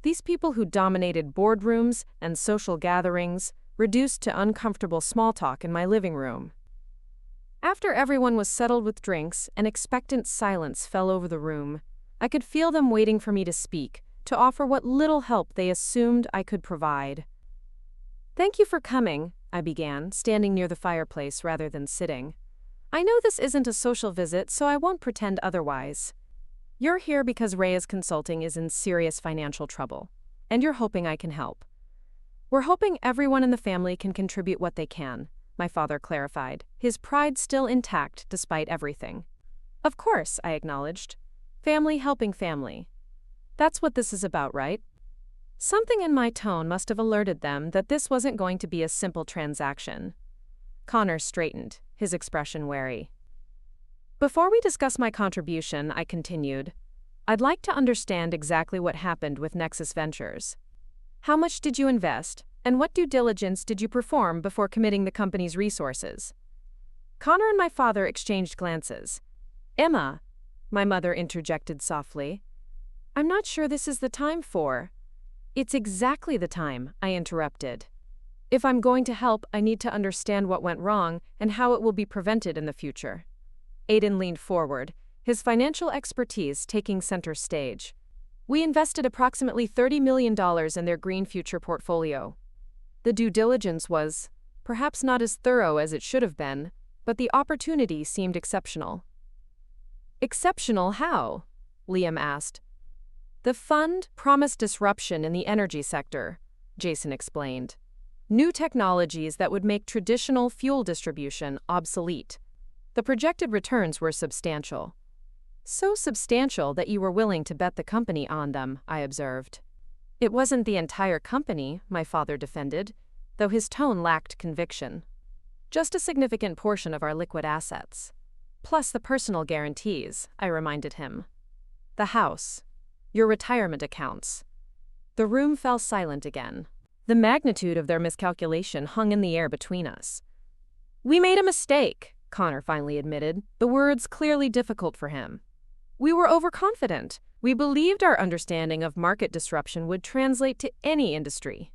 These people who dominated boardrooms and social gatherings, reduced to uncomfortable small talk in my living room. After everyone was settled with drinks, an expectant silence fell over the room. I could feel them waiting for me to speak, to offer what little help they assumed I could provide. Thank you for coming, I began, standing near the fireplace rather than sitting. I know this isn't a social visit, so I won't pretend otherwise. You're here because Reyes Consulting is in serious financial trouble, and you're hoping I can help. We're hoping everyone in the family can contribute what they can, my father clarified, his pride still intact despite everything. Of course, I acknowledged. Family helping family. That's what this is about, right? Something in my tone must have alerted them that this wasn't going to be a simple transaction. Connor straightened, his expression wary. Before we discuss my contribution, I continued, I'd like to understand exactly what happened with Nexus Ventures. How much did you invest, and what due diligence did you perform before committing the company's resources? Connor and my father exchanged glances. Emma, my mother interjected softly. I'm not sure this is the time for. It's exactly the time, I interrupted. If I'm going to help, I need to understand what went wrong and how it will be prevented in the future. Aiden leaned forward, his financial expertise taking center stage. We invested approximately $30 million in their green future portfolio. The due diligence was, perhaps not as thorough as it should have been, but the opportunity seemed exceptional. Exceptional how? Liam asked. The fund promised disruption in the energy sector, Jason explained. New technologies that would make traditional fuel distribution obsolete. The projected returns were substantial. So substantial that you were willing to bet the company on them, I observed. It wasn't the entire company, my father defended, though his tone lacked conviction. Just a significant portion of our liquid assets. Plus the personal guarantees, I reminded him. The house. Your retirement accounts. The room fell silent again. The magnitude of their miscalculation hung in the air between us. We made a mistake, Connor finally admitted, the words clearly difficult for him. We were overconfident. We believed our understanding of market disruption would translate to any industry.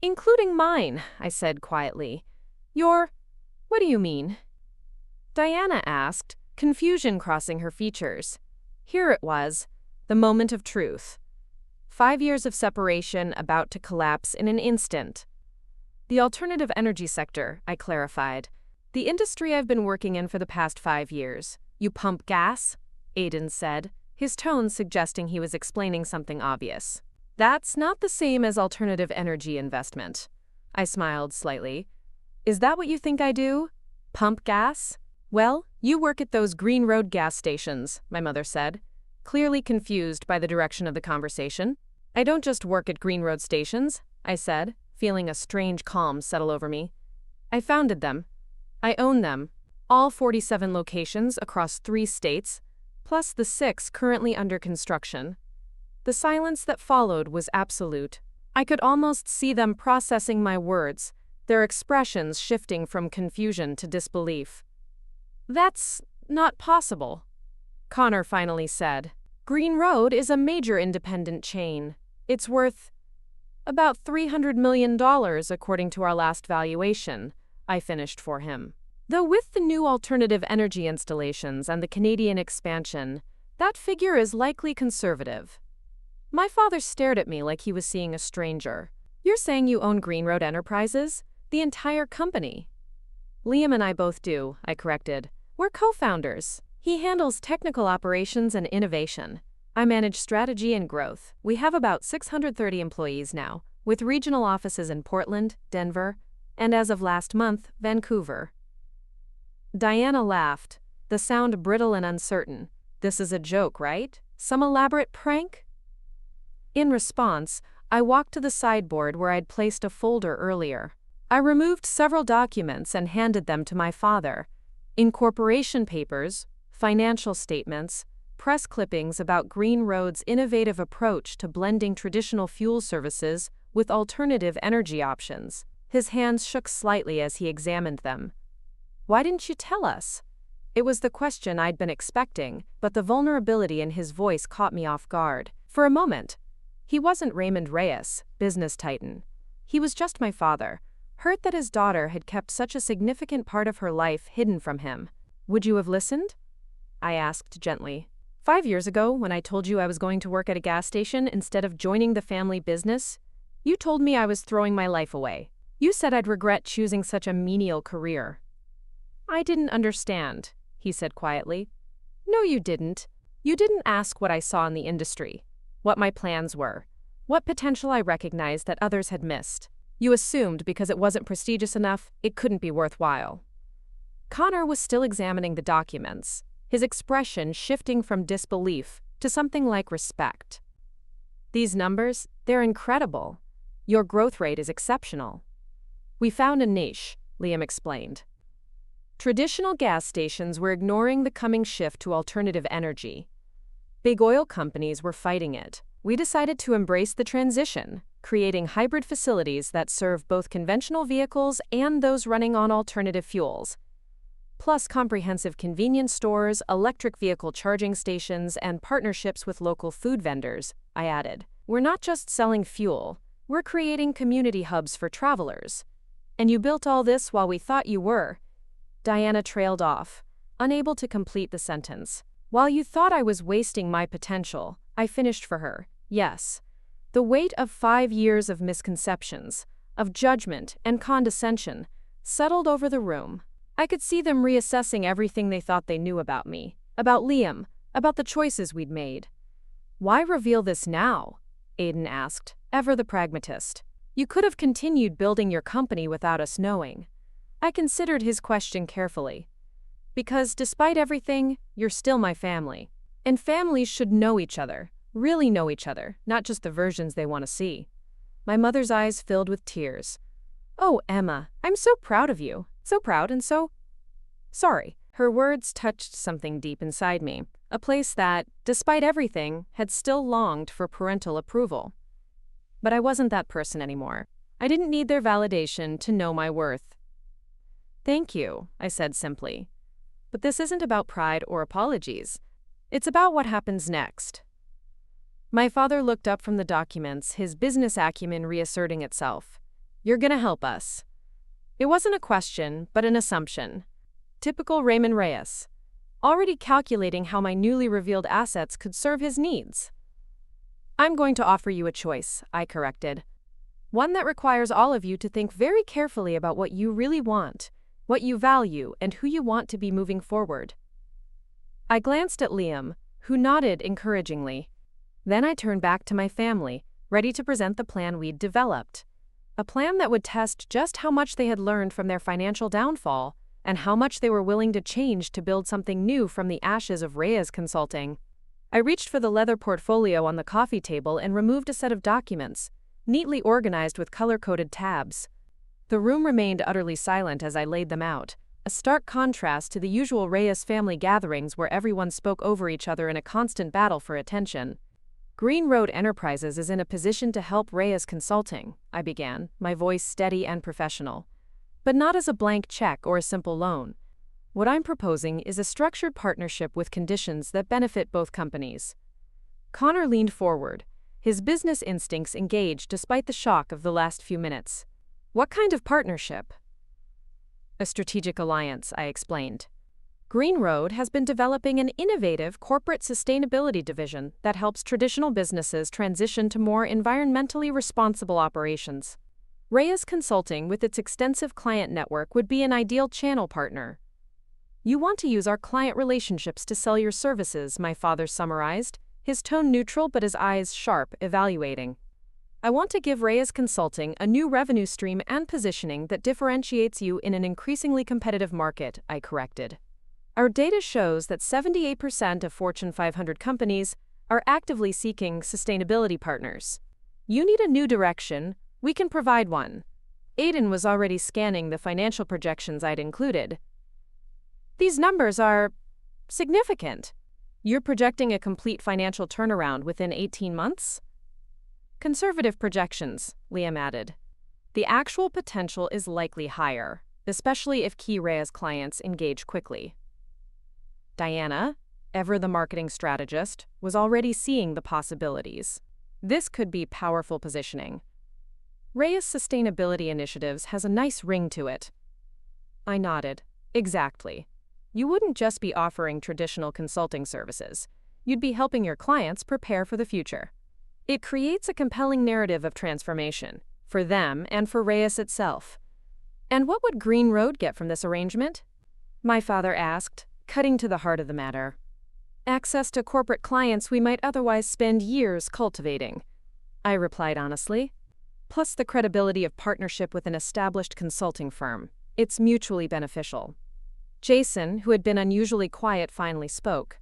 Including mine, I said quietly. What do you mean? Diana asked, confusion crossing her features. Here it was, the moment of truth. 5 years of separation about to collapse in an instant. The alternative energy sector, I clarified. The industry I've been working in for the past 5 years. You pump gas? Aiden said, his tone suggesting he was explaining something obvious. That's not the same as alternative energy investment. I smiled slightly. Is that what you think I do? Pump gas? Well, you work at those Green Road gas stations, my mother said, clearly confused by the direction of the conversation. I don't just work at Green Road stations, I said, feeling a strange calm settle over me. I founded them. I own them. All 47 locations across 3 states, plus the 6 currently under construction. The silence that followed was absolute. I could almost see them processing my words, their expressions shifting from confusion to disbelief. That's not possible, Connor finally said. Green Road is a major independent chain. It's worth about $300 million according to our last valuation, I finished for him. Though with the new alternative energy installations and the Canadian expansion, that figure is likely conservative. My father stared at me like he was seeing a stranger. You're saying you own Green Road Enterprises? The entire company? Liam and I both do, I corrected. We're co-founders. He handles technical operations and innovation. I manage strategy and growth. We have about 630 employees now, with regional offices in Portland, Denver, and as of last month, Vancouver. Diana laughed, the sound brittle and uncertain. This is a joke, right? Some elaborate prank? In response, I walked to the sideboard where I'd placed a folder earlier. I removed several documents and handed them to my father. Incorporation papers, financial statements, press clippings about Green Road's innovative approach to blending traditional fuel services with alternative energy options. His hands shook slightly as he examined them. Why didn't you tell us? It was the question I'd been expecting, but the vulnerability in his voice caught me off guard. For a moment, he wasn't Raymond Reyes, business titan. He was just my father, hurt that his daughter had kept such a significant part of her life hidden from him. Would you have listened? I asked gently. 5 years ago, when I told you I was going to work at a gas station instead of joining the family business, you told me I was throwing my life away. You said I'd regret choosing such a menial career. I didn't understand, he said quietly. No, you didn't. You didn't ask what I saw in the industry, what my plans were, what potential I recognized that others had missed. You assumed because it wasn't prestigious enough, it couldn't be worthwhile. Connor was still examining the documents, his expression shifting from disbelief to something like respect. These numbers, they're incredible. Your growth rate is exceptional. We found a niche, Liam explained. Traditional gas stations were ignoring the coming shift to alternative energy. Big oil companies were fighting it. We decided to embrace the transition, creating hybrid facilities that serve both conventional vehicles and those running on alternative fuels. Plus comprehensive convenience stores, electric vehicle charging stations, and partnerships with local food vendors, I added. We're not just selling fuel, we're creating community hubs for travelers. And you built all this while we thought you were. Diana trailed off, unable to complete the sentence. While you thought I was wasting my potential, I finished for her. Yes. The weight of 5 years of misconceptions, of judgment and condescension, settled over the room. I could see them reassessing everything they thought they knew about me, about Liam, about the choices we'd made. Why reveal this now? Aiden asked, ever the pragmatist. You could have continued building your company without us knowing. I considered his question carefully. Because despite everything, you're still my family. And families should know each other, really know each other, not just the versions they want to see. My mother's eyes filled with tears. Oh, Emma, I'm so proud of you. So proud and so sorry. Her words touched something deep inside me, a place that, despite everything, had still longed for parental approval. But I wasn't that person anymore. I didn't need their validation to know my worth. Thank you, I said simply. But this isn't about pride or apologies. It's about what happens next. My father looked up from the documents, his business acumen reasserting itself. You're gonna help us. It wasn't a question, but an assumption. Typical Raymond Reyes. Already calculating how my newly revealed assets could serve his needs. I'm going to offer you a choice, I corrected. One that requires all of you to think very carefully about what you really want, what you value, and who you want to be moving forward. I glanced at Liam, who nodded encouragingly. Then I turned back to my family, ready to present the plan we'd developed. A plan that would test just how much they had learned from their financial downfall and how much they were willing to change to build something new from the ashes of Reyes Consulting. I reached for the leather portfolio on the coffee table and removed a set of documents, neatly organized with color-coded tabs. The room remained utterly silent as I laid them out, a stark contrast to the usual Reyes family gatherings where everyone spoke over each other in a constant battle for attention. Green Road Enterprises is in a position to help Reyes Consulting, I began, my voice steady and professional. But not as a blank check or a simple loan. What I'm proposing is a structured partnership with conditions that benefit both companies. Connor leaned forward, his business instincts engaged despite the shock of the last few minutes. What kind of partnership? A strategic alliance, I explained. Green Road has been developing an innovative corporate sustainability division that helps traditional businesses transition to more environmentally responsible operations. Reyes Consulting, with its extensive client network, would be an ideal channel partner. You want to use our client relationships to sell your services, my father summarized, his tone neutral but his eyes sharp, evaluating. I want to give Reyes Consulting a new revenue stream and positioning that differentiates you in an increasingly competitive market, I corrected. Our data shows that 78% of Fortune 500 companies are actively seeking sustainability partners. You need a new direction, we can provide one. Aiden was already scanning the financial projections I'd included. These numbers are significant. You're projecting a complete financial turnaround within 18 months? Conservative projections, Liam added. The actual potential is likely higher, especially if key Reyes clients engage quickly. Diana, ever the marketing strategist, was already seeing the possibilities. This could be powerful positioning. Reyes Sustainability Initiatives has a nice ring to it. I nodded. Exactly. You wouldn't just be offering traditional consulting services. You'd be helping your clients prepare for the future. It creates a compelling narrative of transformation, for them and for Reyes itself. And what would Green Road get from this arrangement? My father asked, cutting to the heart of the matter. Access to corporate clients we might otherwise spend years cultivating, I replied honestly. Plus the credibility of partnership with an established consulting firm. It's mutually beneficial. Jason, who had been unusually quiet, finally spoke.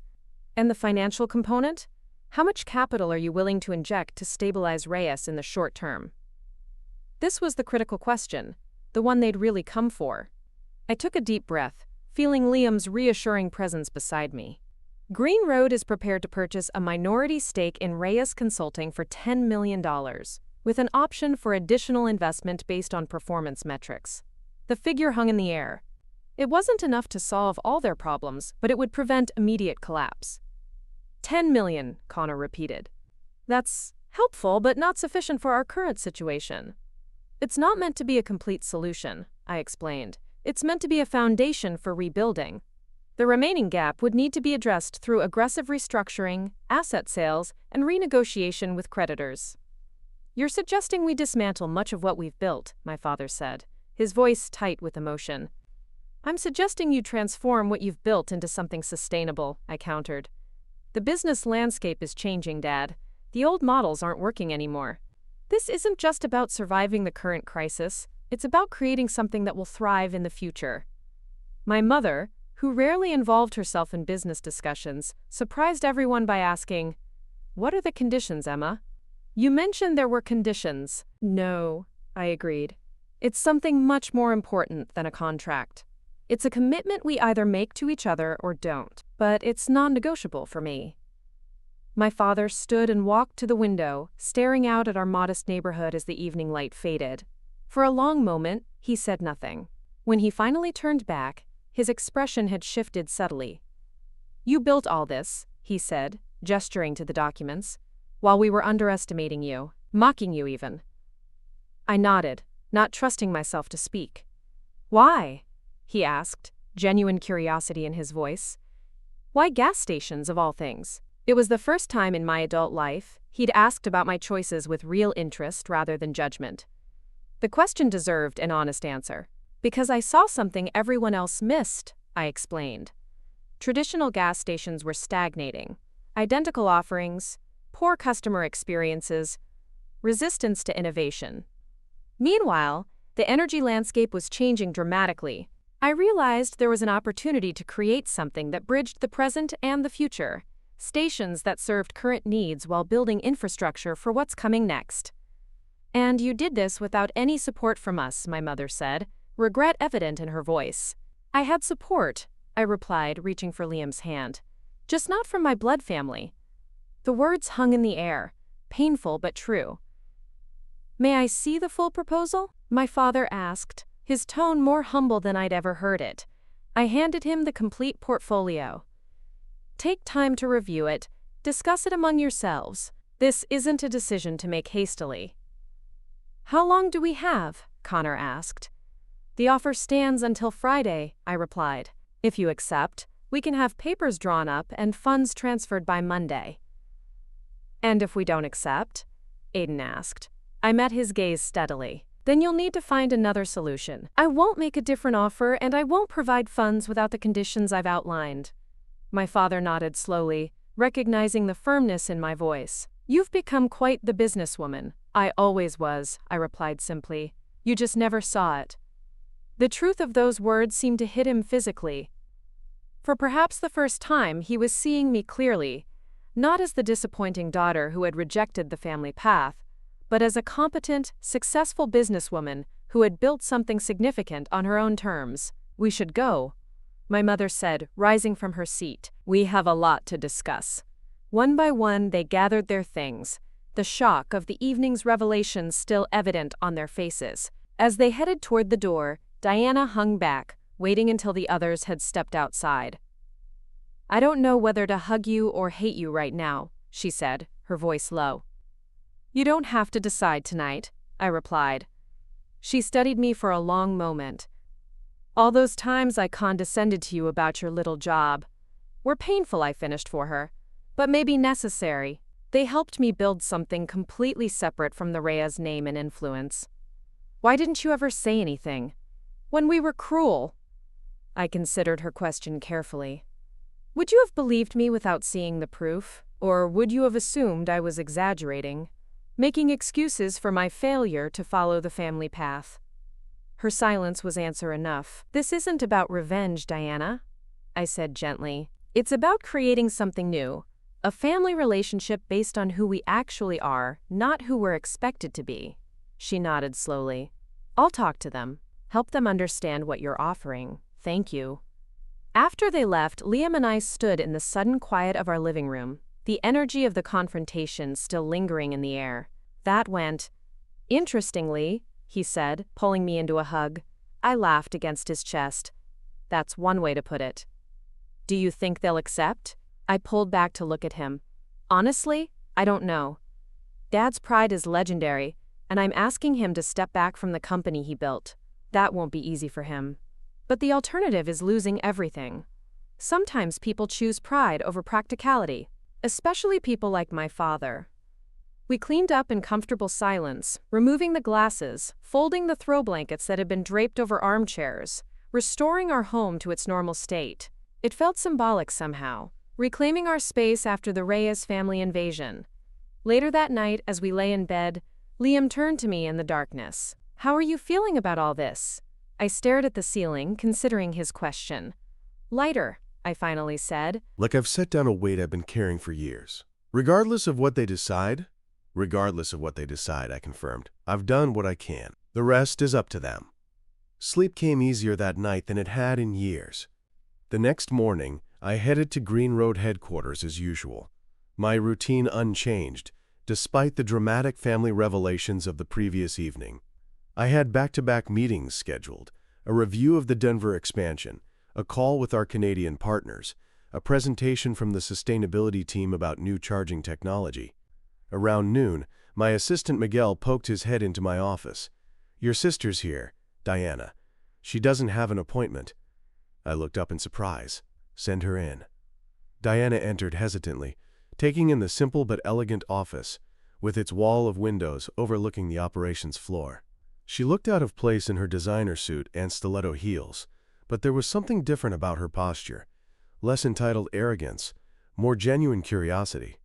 And the financial component? How much capital are you willing to inject to stabilize Reyes in the short term? This was the critical question, the one they'd really come for. I took a deep breath, feeling Liam's reassuring presence beside me. Green Road is prepared to purchase a minority stake in Reyes Consulting for $10 million, with an option for additional investment based on performance metrics. The figure hung in the air. It wasn't enough to solve all their problems, but it would prevent immediate collapse. 10 million, Connor repeated. That's helpful, but not sufficient for our current situation. It's not meant to be a complete solution, I explained. It's meant to be a foundation for rebuilding. The remaining gap would need to be addressed through aggressive restructuring, asset sales, and renegotiation with creditors. You're suggesting we dismantle much of what we've built, my father said, his voice tight with emotion. I'm suggesting you transform what you've built into something sustainable, I countered. The business landscape is changing, Dad. The old models aren't working anymore. This isn't just about surviving the current crisis, it's about creating something that will thrive in the future. My mother, who rarely involved herself in business discussions, surprised everyone by asking, "What are the conditions, Emma?" "You mentioned there were conditions." "No," I agreed. "It's something much more important than a contract. It's a commitment we either make to each other or don't, but it's non-negotiable for me." My father stood and walked to the window, staring out at our modest neighborhood as the evening light faded. For a long moment, he said nothing. When he finally turned back, his expression had shifted subtly. "You built all this," he said, gesturing to the documents, "while we were underestimating you, mocking you even." I nodded, not trusting myself to speak. "Why?" he asked, genuine curiosity in his voice. "Why gas stations, of all things?" It was the first time in my adult life he'd asked about my choices with real interest rather than judgment. The question deserved an honest answer. "Because I saw something everyone else missed," I explained. Traditional gas stations were stagnating. Identical offerings, poor customer experiences, resistance to innovation. Meanwhile, the energy landscape was changing dramatically. I realized there was an opportunity to create something that bridged the present and the future. Stations that served current needs while building infrastructure for what's coming next. "And you did this without any support from us," my mother said, regret evident in her voice. "I had support," I replied, reaching for Liam's hand. "Just not from my blood family." The words hung in the air, painful but true. "May I see the full proposal?" my father asked, his tone more humble than I'd ever heard it. I handed him the complete portfolio. "Take time to review it, discuss it among yourselves. This isn't a decision to make hastily." "How long do we have?" Connor asked. "The offer stands until Friday," I replied. "If you accept, we can have papers drawn up and funds transferred by Monday." "And if we don't accept?" Aiden asked. I met his gaze steadily. "Then you'll need to find another solution. I won't make a different offer and I won't provide funds without the conditions I've outlined." My father nodded slowly, recognizing the firmness in my voice. "You've become quite the businesswoman." "I always was," I replied simply. "You just never saw it." The truth of those words seemed to hit him physically. For perhaps the first time, he was seeing me clearly, not as the disappointing daughter who had rejected the family path, but as a competent, successful businesswoman who had built something significant on her own terms. "We should go," my mother said, rising from her seat. "We have a lot to discuss." One by one, they gathered their things, the shock of the evening's revelations still evident on their faces. As they headed toward the door, Diana hung back, waiting until the others had stepped outside. "I don't know whether to hug you or hate you right now," she said, her voice low. "You don't have to decide tonight," I replied. She studied me for a long moment. "All those times I condescended to you about your little job were painful," I finished for her, "but maybe necessary. They helped me build something completely separate from the Rhea's name and influence." "Why didn't you ever say anything? When we were cruel?" I considered her question carefully. "Would you have believed me without seeing the proof? Or would you have assumed I was exaggerating, making excuses for my failure to follow the family path?" Her silence was answer enough. "This isn't about revenge, Diana," I said gently. "It's about creating something new, a family relationship based on who we actually are, not who we're expected to be." She nodded slowly. "I'll talk to them, help them understand what you're offering. Thank you." After they left, Liam and I stood in the sudden quiet of our living room, the energy of the confrontation still lingering in the air. "That went interestingly," he said, pulling me into a hug. I laughed against his chest. "That's one way to put it." "Do you think they'll accept?" I pulled back to look at him. "Honestly, I don't know. Dad's pride is legendary, and I'm asking him to step back from the company he built. That won't be easy for him. But the alternative is losing everything. Sometimes people choose pride over practicality, especially people like my father." We cleaned up in comfortable silence, removing the glasses, folding the throw blankets that had been draped over armchairs, restoring our home to its normal state. It felt symbolic somehow, reclaiming our space after the Reyes family invasion. Later that night, as we lay in bed, Liam turned to me in the darkness. How are you feeling about all this? I stared at the ceiling, considering his question. Lighter, I finally said.
Like I've set down a weight I've been carrying for years. Regardless of what they decide, I confirmed, I've done what I can. The rest is up to them. Sleep came easier that night than it had in years. The next morning, I headed to Green Road headquarters as usual. My routine unchanged, despite the dramatic family revelations of the previous evening. I had back-to-back meetings scheduled, a review of the Denver expansion, a call with our Canadian partners, a presentation from the sustainability team about new charging technology. Around noon, my assistant Miguel poked his head into my office. "Your sister's here, Diana. She doesn't have an appointment." I looked up in surprise. "Send her in." Diana entered hesitantly, taking in the simple but elegant office, with its wall of windows overlooking the operations floor. She looked out of place in her designer suit and stiletto heels, but there was something different about her posture, less entitled arrogance, more genuine curiosity.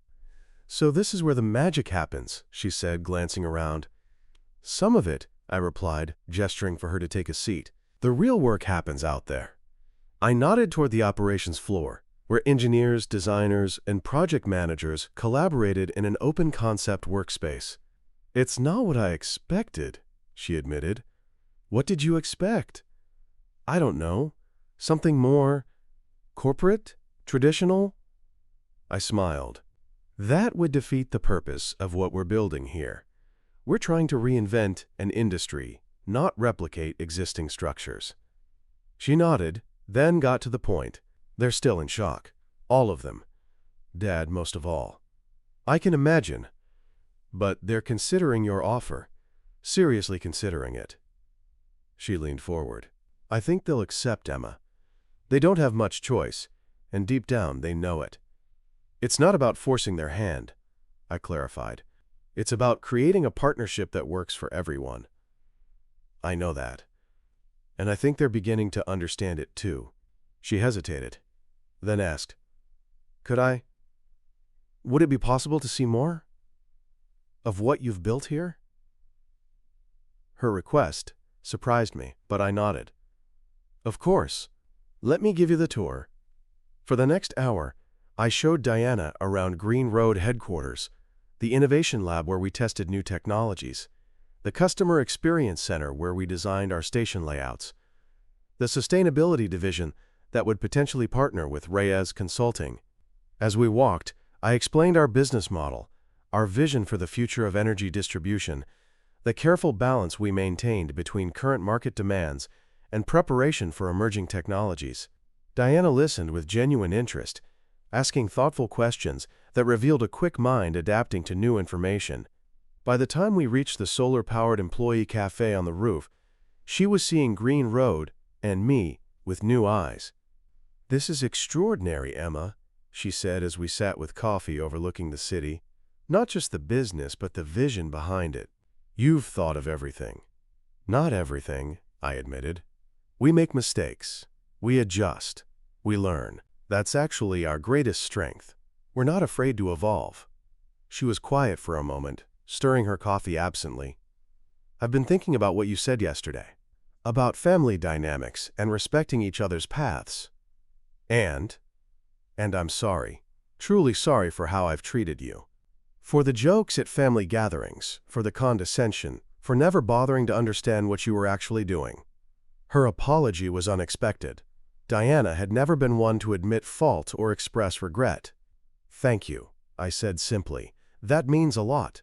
"So this is where the magic happens," she said, glancing around. "Some of it," I replied, gesturing for her to take a seat. "The real work happens out there." I nodded toward the operations floor, where engineers, designers, and project managers collaborated in an open-concept workspace. "It's not what I expected," she admitted. "What did you expect?" "I don't know. Something more corporate? Traditional?" I smiled. "That would defeat the purpose of what we're building here. We're trying to reinvent an industry, not replicate existing structures." She nodded, then got to the point. "They're still in shock. All of them. Dad most of all." "I can imagine. But they're considering your offer. Seriously considering it." She leaned forward. "I think they'll accept, Emma. They don't have much choice, and deep down they know it." "It's not about forcing their hand," I clarified. "It's about creating a partnership that works for everyone." "I know that. And I think they're beginning to understand it too." She hesitated, then asked, Would it be possible to see more of what you've built here?" Her request surprised me, but I nodded. "Of course. Let me give you the tour." For the next hour, I showed Diana around Green Road headquarters, the innovation lab where we tested new technologies, the customer experience center where we designed our station layouts, the sustainability division that would potentially partner with Reyes Consulting. As we walked, I explained our business model, our vision for the future of energy distribution, the careful balance we maintained between current market demands and preparation for emerging technologies. Diana listened with genuine interest, asking thoughtful questions that revealed a quick mind adapting to new information. By the time we reached the solar-powered employee cafe on the roof, she was seeing Green Road and me with new eyes. "This is extraordinary, Emma," she said as we sat with coffee overlooking the city. "Not just the business, but the vision behind it. You've thought of everything." "Not everything," I admitted. "We make mistakes. We adjust. We learn. That's actually our greatest strength. We're not afraid to evolve." She was quiet for a moment, stirring her coffee absently. "I've been thinking about what you said yesterday, about family dynamics and respecting each other's paths. And I'm sorry, truly sorry for how I've treated you. For the jokes at family gatherings, for the condescension, for never bothering to understand what you were actually doing." Her apology was unexpected. Diana had never been one to admit fault or express regret. "Thank you," I said simply. "That means a lot."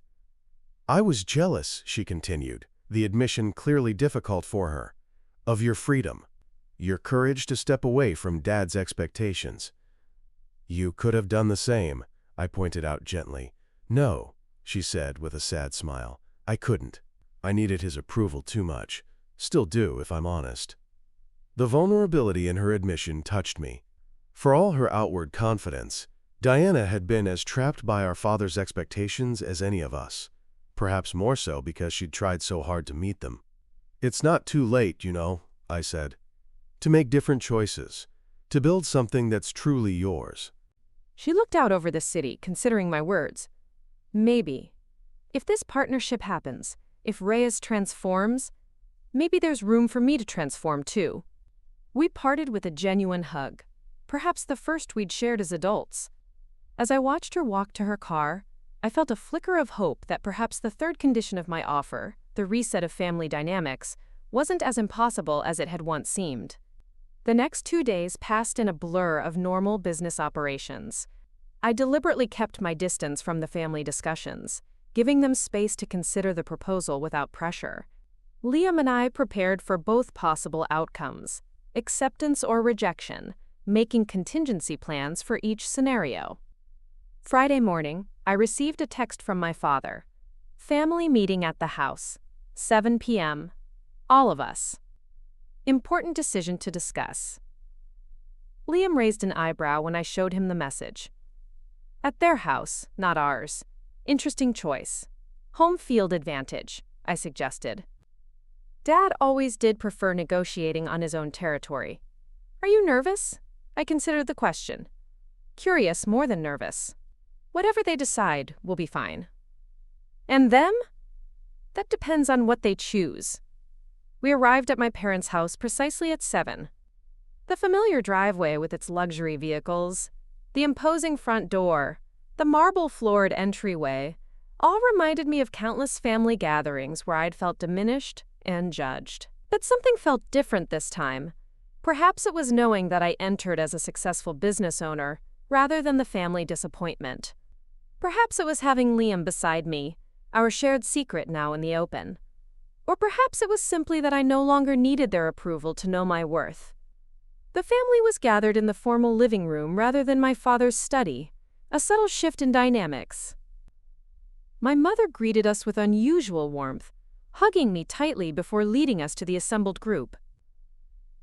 "I was jealous," she continued, the admission clearly difficult for her, "of your freedom, your courage to step away from Dad's expectations." "You could have done the same," I pointed out gently. "No," she said with a sad smile. "I couldn't. I needed his approval too much. Still do, if I'm honest." The vulnerability in her admission touched me. For all her outward confidence, Diana had been as trapped by our father's expectations as any of us, perhaps more so because she'd tried so hard to meet them. "It's not too late, you know," I said, "to make different choices, to build something that's truly yours."
She looked out over the city, considering my words. "Maybe. If this partnership happens, if Reyes transforms, maybe there's room for me to transform too. We parted with a genuine hug, perhaps the first we'd shared as adults. As I watched her walk to her car, I felt a flicker of hope that perhaps the third condition of my offer, the reset of family dynamics, wasn't as impossible as it had once seemed. The next 2 days passed in a blur of normal business operations. I deliberately kept my distance from the family discussions, giving them space to consider the proposal without pressure. Liam and I prepared for both possible outcomes, acceptance or rejection, making contingency plans for each scenario. Friday morning, I received a text from my father. Family meeting at the house. 7 p.m. All of us. Important decision to discuss. Liam raised an eyebrow when I showed him the message. At their house, not ours. Interesting choice. Home field advantage, I suggested. Dad always did prefer negotiating on his own territory. Are you nervous? I considered the question. Curious more than nervous. Whatever they decide will be fine. And them? That depends on what they choose. We arrived at my parents' house precisely at 7. The familiar driveway with its luxury vehicles, the imposing front door, the marble-floored entryway, all reminded me of countless family gatherings where I'd felt diminished and judged. But something felt different this time. Perhaps it was knowing that I entered as a successful business owner, rather than the family disappointment. Perhaps it was having Liam beside me, our shared secret now in the open. Or perhaps it was simply that I no longer needed their approval to know my worth. The family was gathered in the formal living room rather than my father's study, a subtle shift in dynamics. My mother greeted us with unusual warmth, hugging me tightly before leading us to the assembled group.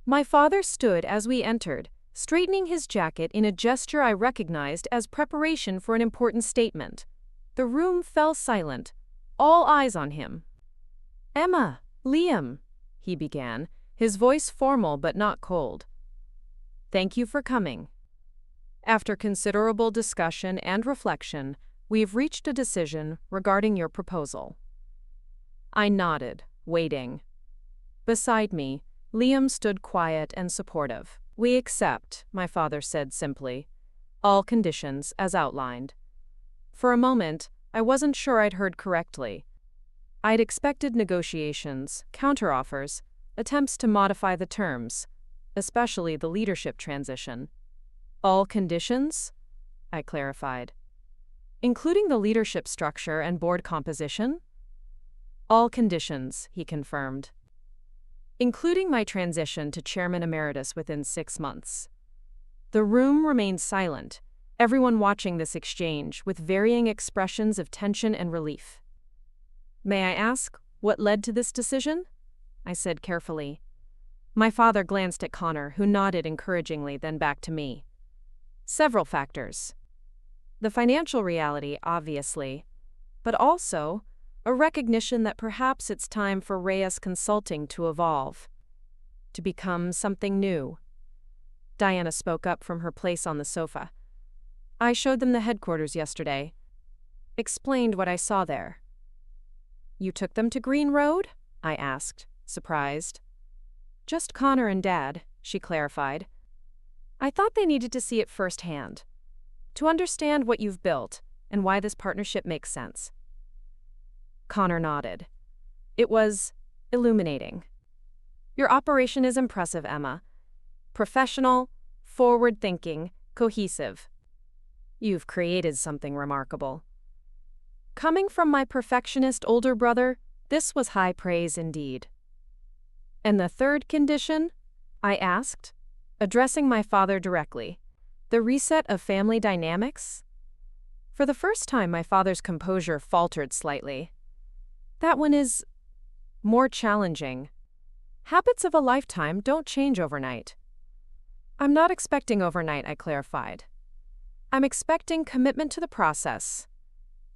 My father stood as we entered, straightening his jacket in a gesture I recognized as preparation for an important statement. The room fell silent, all eyes on him. "Emma, Liam," he began, his voice formal but not cold. "Thank you for coming. After considerable discussion and reflection, we've reached a decision regarding your proposal." I nodded, waiting. Beside me, Liam stood quiet and supportive. "We accept," my father said simply, "all conditions as outlined." For a moment, I wasn't sure I'd heard correctly. I'd expected negotiations, counteroffers, attempts to modify the terms, especially the leadership transition. "All conditions?" I clarified. "Including the leadership structure and board composition?" "All conditions," he confirmed. "Including my transition to Chairman Emeritus within 6 months." The room remained silent, everyone watching this exchange with varying expressions of tension and relief. "May I ask, what led to this decision?" I said carefully. My father glanced at Connor, who nodded encouragingly, then back to me. "Several factors. The financial reality, obviously, but also a recognition that perhaps it's time for Reyes Consulting to evolve, to become something new." Diana spoke up from her place on the sofa. "I showed them the headquarters yesterday. Explained what I saw there." "You took them to Green Road?" I asked, surprised. "Just Connor and Dad," she clarified. "I thought they needed to see it firsthand, to understand what you've built and why this partnership makes sense." Connor nodded. It was illuminating. "Your operation is impressive, Emma. Professional, forward-thinking, cohesive. You've created something remarkable." Coming from my perfectionist older brother, this was high praise indeed. "And the third condition?" I asked, addressing my father directly. "The reset of family dynamics?" For the first time, my father's composure faltered slightly. "That one is more challenging. Habits of a lifetime don't change overnight." "I'm not expecting overnight," I clarified. "I'm expecting commitment to the process.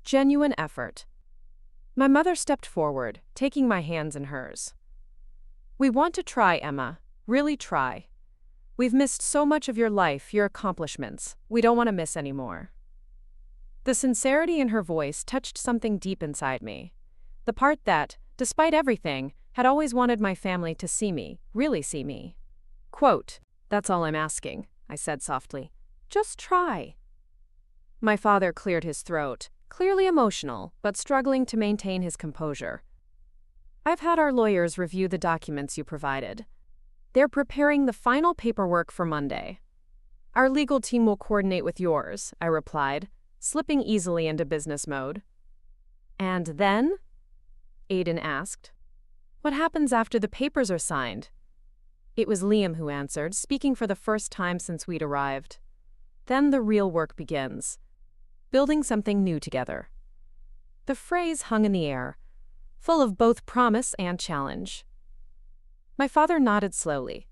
Genuine effort." My mother stepped forward, taking my hands in hers. "We want to try, Emma. Really try. We've missed so much of your life, your accomplishments. We don't want to miss any more." The sincerity in her voice touched something deep inside me. The part that, despite everything, had always wanted my family to see me, really see me. Quote, "That's all I'm asking," I said softly. "Just try." My father cleared his throat, clearly emotional, but struggling to maintain his composure. "I've had our lawyers review the documents you provided. They're preparing the final paperwork for Monday. Our legal team will coordinate with yours," I replied, slipping easily into business mode. "And then?" Aiden asked. "What happens after the papers are signed?" It was Liam who answered, speaking for the first time since we'd arrived. "Then the real work begins. Building something new together." The phrase hung in the air, full of both promise and challenge. My father nodded slowly.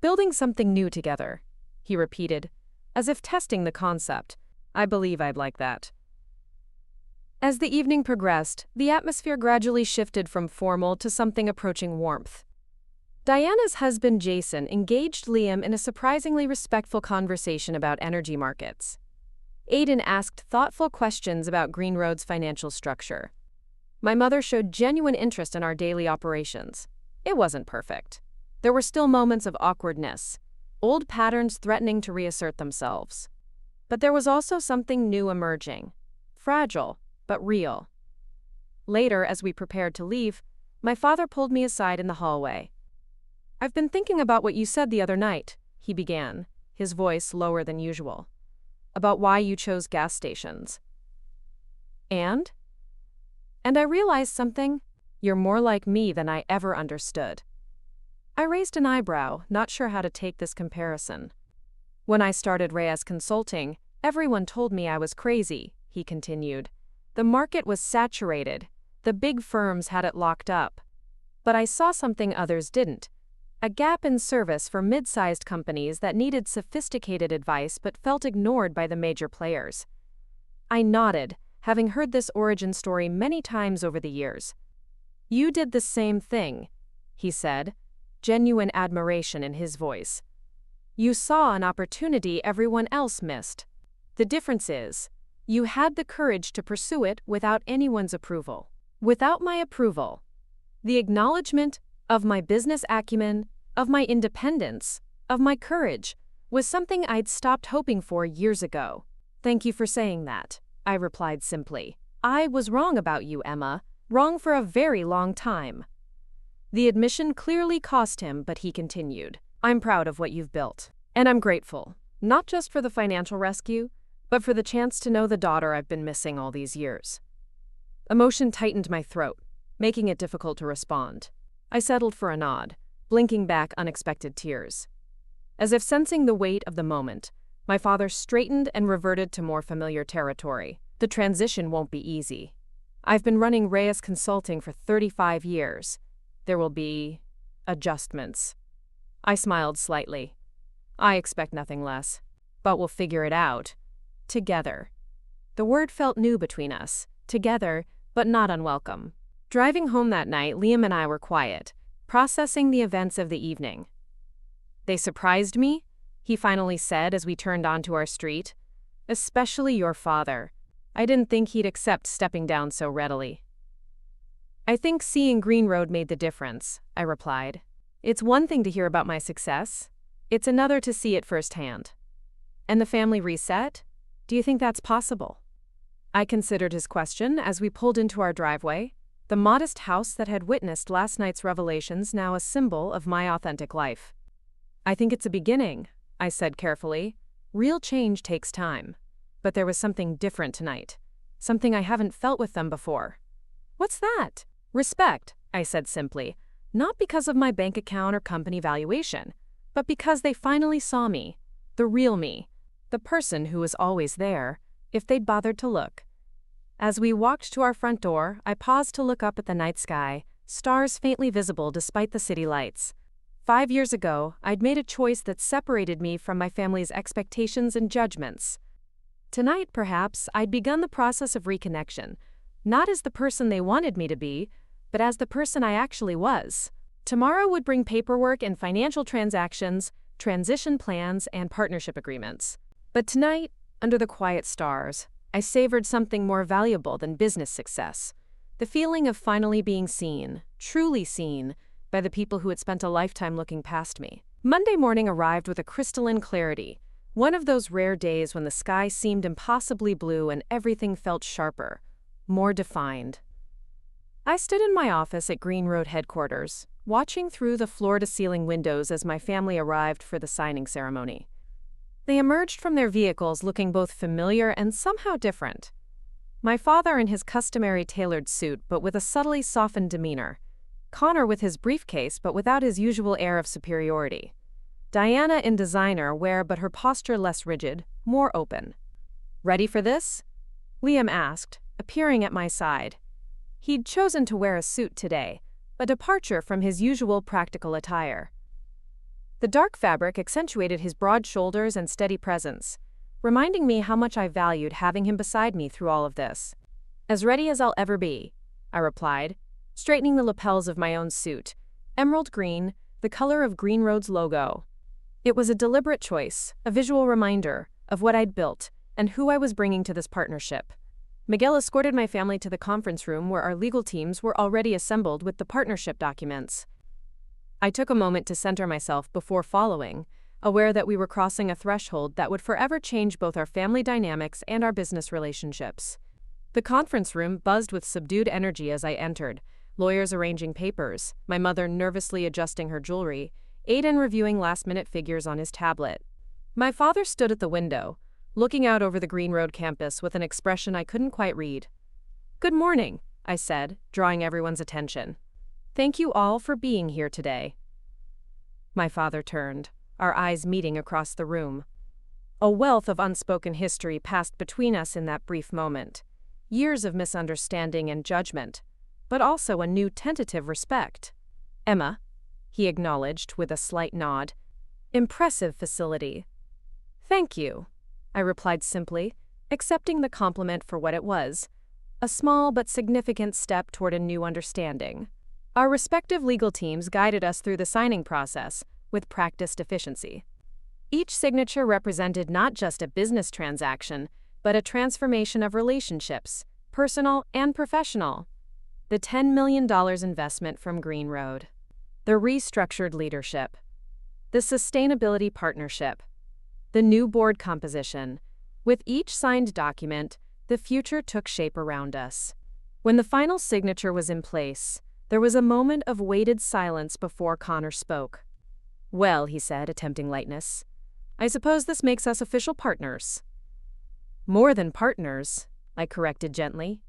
"Building something new together," he repeated, as if testing the concept. "I believe I'd like that." As the evening progressed, the atmosphere gradually shifted from formal to something approaching warmth. Diana's husband Jason engaged Liam in a surprisingly respectful conversation about energy markets. Aiden asked thoughtful questions about Green Road's financial structure. My mother showed genuine interest in our daily operations. It wasn't perfect. There were still moments of awkwardness, old patterns threatening to reassert themselves. But there was also something new emerging, fragile, but real. Later, as we prepared to leave, my father pulled me aside in the hallway. "I've been thinking about what you said the other night," he began, his voice lower than usual, "about why you chose gas stations. And I realized something. You're more like me than I ever understood." I raised an eyebrow, not sure how to take this comparison. "When I started Reyes Consulting, everyone told me I was crazy," he continued. "The market was saturated. The big firms had it locked up. But I saw something others didn't. A gap in service for mid-sized companies that needed sophisticated advice but felt ignored by the major players." I nodded, having heard this origin story many times over the years. "You did the same thing," he said, genuine admiration in his voice. "You saw an opportunity everyone else missed. The difference is, you had the courage to pursue it without anyone's approval. Without my approval. The acknowledgement of my business acumen, of my independence, of my courage, was something I'd stopped hoping for years ago." "Thank you for saying that," I replied simply. "I was wrong about you, Emma, wrong for a very long time." The admission clearly cost him, but he continued. "I'm proud of what you've built. And I'm grateful, not just for the financial rescue, but for the chance to know the daughter I've been missing all these years." Emotion tightened my throat, making it difficult to respond. I settled for a nod, blinking back unexpected tears. As if sensing the weight of the moment, my father straightened and reverted to more familiar territory. "The transition won't be easy. I've been running Reyes Consulting for 35 years. There will be adjustments." I smiled slightly. "I expect nothing less. But we'll figure it out. Together." The word felt new between us. Together, but not unwelcome. Driving home that night, Liam and I were quiet, processing the events of the evening. "They surprised me," he finally said as we turned onto our street. "Especially your father. I didn't think he'd accept stepping down so readily." "I think seeing Green Road made the difference," I replied. "It's one thing to hear about my success. It's another to see it firsthand." "And the family reset? Do you think that's possible?" I considered his question as we pulled into our driveway, the modest house that had witnessed last night's revelations now a symbol of my authentic life. "I think it's a beginning," I said carefully. "Real change takes time. But there was something different tonight. Something I haven't felt with them before." "What's that?" "Respect," I said simply. "Not because of my bank account or company valuation, but because they finally saw me. The real me. The person who was always there, if they'd bothered to look." As we walked to our front door, I paused to look up at the night sky, stars faintly visible despite the city lights. 5 years ago, I'd made a choice that separated me from my family's expectations and judgments. Tonight, perhaps, I'd begun the process of reconnection, not as the person they wanted me to be, but as the person I actually was. Tomorrow would bring paperwork and financial transactions, transition plans, and partnership agreements. But tonight, under the quiet stars, I savored something more valuable than business success. The feeling of finally being seen, truly seen, by the people who had spent a lifetime looking past me. Monday morning arrived with a crystalline clarity, one of those rare days when the sky seemed impossibly blue and everything felt sharper, more defined. I stood in my office at Green Road headquarters, watching through the floor-to-ceiling windows as my family arrived for the signing ceremony. They emerged from their vehicles looking both familiar and somehow different. My father in his customary tailored suit but with a subtly softened demeanor. Connor with his briefcase but without his usual air of superiority. Diana in designer wear but her posture less rigid, more open. "Ready for this?" Liam asked, appearing at my side. He'd chosen to wear a suit today, a departure from his usual practical attire. The dark fabric accentuated his broad shoulders and steady presence, reminding me how much I valued having him beside me through all of this. "As ready as I'll ever be," I replied, straightening the lapels of my own suit, emerald green, the color of Green Road's logo. It was a deliberate choice, a visual reminder of what I'd built and who I was bringing to this partnership. Miguel escorted my family to the conference room where our legal teams were already assembled with the partnership documents. I took a moment to center myself before following, aware that we were crossing a threshold that would forever change both our family dynamics and our business relationships. The conference room buzzed with subdued energy as I entered, lawyers arranging papers, my mother nervously adjusting her jewelry, Aiden reviewing last-minute figures on his tablet. My father stood at the window, looking out over the Green Road campus with an expression I couldn't quite read. "Good morning," I said, drawing everyone's attention. "Thank you all for being here today." My father turned, our eyes meeting across the room. A wealth of unspoken history passed between us in that brief moment. Years of misunderstanding and judgment, but also a new tentative respect. "Emma," he acknowledged with a slight nod. "Impressive facility." "Thank you," I replied simply, accepting the compliment for what it was. A small but significant step toward a new understanding. Our respective legal teams guided us through the signing process with practiced efficiency. Each signature represented not just a business transaction, but a transformation of relationships, personal and professional. The $10 million investment from Green Road. The restructured leadership. The sustainability partnership. The new board composition. With each signed document, the future took shape around us. When the final signature was in place, there was a moment of weighted silence before Connor spoke. "Well," he said, attempting lightness, "I suppose this makes us official partners." "More than partners," I corrected gently.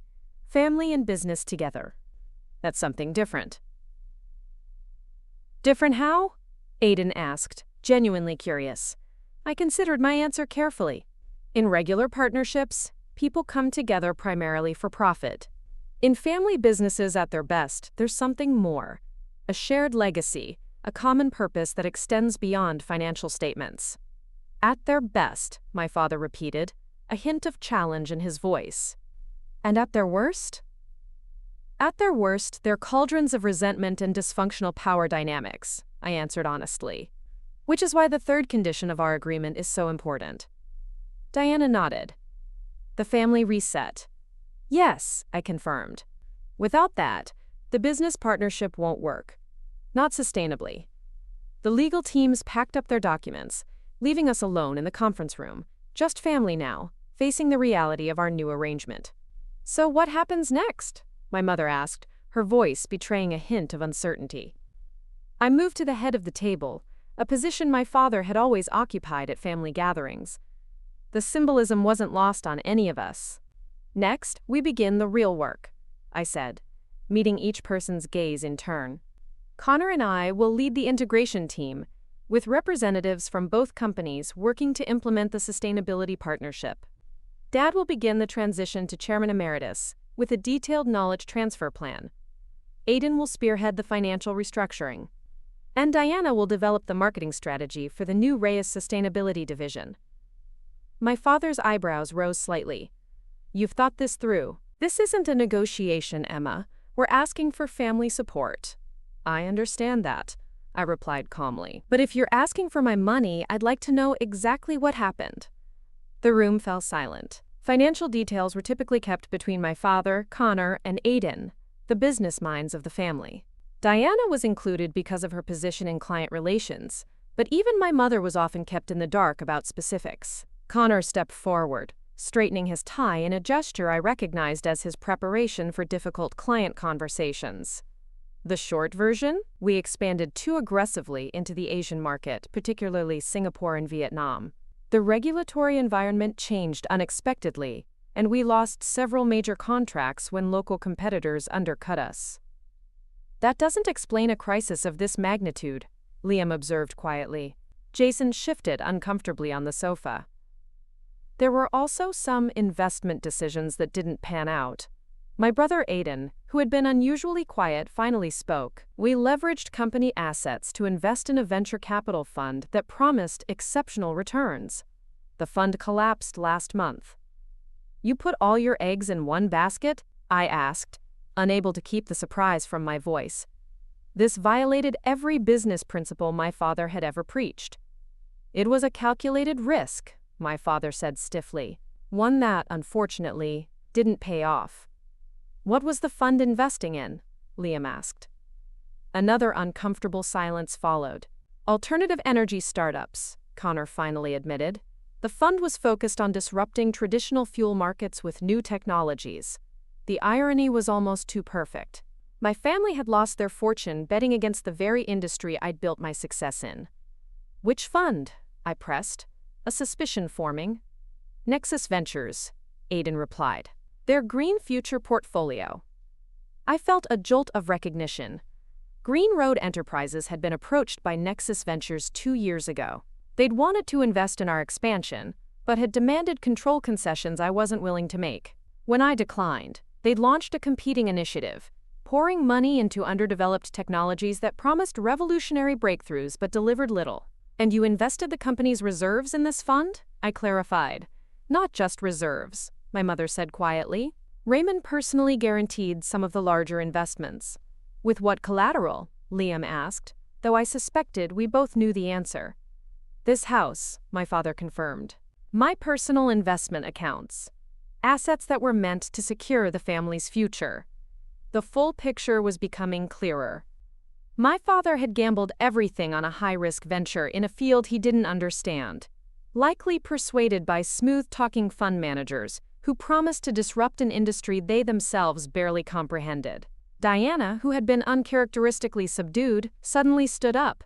"Family and business together. That's something different." "Different how?" Aiden asked, genuinely curious. I considered my answer carefully. In regular partnerships, people come together primarily for profit. In family businesses at their best, there's something more. A shared legacy, a common purpose that extends beyond financial statements. "At their best," my father repeated, a hint of challenge in his voice. "And at their worst?" "At their worst, they're cauldrons of resentment and dysfunctional power dynamics," I answered honestly. "Which is why the third condition of our agreement is so important." Diana nodded. "The family reset." "Yes," I confirmed. "Without that, the business partnership won't work. Not sustainably." The legal teams packed up their documents, leaving us alone in the conference room, just family now, facing the reality of our new arrangement. "So what happens next?" my mother asked, her voice betraying a hint of uncertainty. I moved to the head of the table, a position my father had always occupied at family gatherings. The symbolism wasn't lost on any of us. "Next, we begin the real work," I said, meeting each person's gaze in turn. "Connor and I will lead the integration team, with representatives from both companies working to implement the sustainability partnership. Dad will begin the transition to Chairman Emeritus, with a detailed knowledge transfer plan. Aiden will spearhead the financial restructuring. And Diana will develop the marketing strategy for the new Reyes Sustainability Division." My father's eyebrows rose slightly. "You've thought this through. This isn't a negotiation, Emma. We're asking for family support." "I understand that," I replied calmly. "But if you're asking for my money, I'd like to know exactly what happened." The room fell silent. Financial details were typically kept between my father, Connor, and Aiden, the business minds of the family. Diana was included because of her position in client relations, but even my mother was often kept in the dark about specifics. Connor stepped forward, straightening his tie in a gesture I recognized as his preparation for difficult client conversations. The short version? We expanded too aggressively into the Asian market, particularly Singapore and Vietnam. The regulatory environment changed unexpectedly, and we lost several major contracts when local competitors undercut us. That doesn't explain a crisis of this magnitude, Liam observed quietly. Jason shifted uncomfortably on the sofa. There were also some investment decisions that didn't pan out. My brother Aiden, who had been unusually quiet, finally spoke. We leveraged company assets to invest in a venture capital fund that promised exceptional returns. The fund collapsed last month. "You put all your eggs in one basket?" I asked, unable to keep the surprise from my voice. This violated every business principle my father had ever preached. "It was a calculated risk," my father said stiffly. "One that, unfortunately, didn't pay off." "What was the fund investing in?" Liam asked. Another uncomfortable silence followed. "Alternative energy startups," Connor finally admitted. "The fund was focused on disrupting traditional fuel markets with new technologies." The irony was almost too perfect. My family had lost their fortune betting against the very industry I'd built my success in. "Which fund?" I pressed, a suspicion forming. "Nexus Ventures," Aiden replied. "Their green future portfolio." I felt a jolt of recognition. Green Road Enterprises had been approached by Nexus Ventures 2 years ago. They'd wanted to invest in our expansion, but had demanded control concessions I wasn't willing to make. When I declined, they'd launched a competing initiative, pouring money into underdeveloped technologies that promised revolutionary breakthroughs but delivered little. "And you invested the company's reserves in this fund?" I clarified. "Not just reserves," my mother said quietly. "Raymond personally guaranteed some of the larger investments." "With what collateral?" Liam asked, though I suspected we both knew the answer. "This house," my father confirmed. "My personal investment accounts. Assets that were meant to secure the family's future." The full picture was becoming clearer. My father had gambled everything on a high-risk venture in a field he didn't understand, likely persuaded by smooth-talking fund managers who promised to disrupt an industry they themselves barely comprehended. Diana, who had been uncharacteristically subdued, suddenly stood up.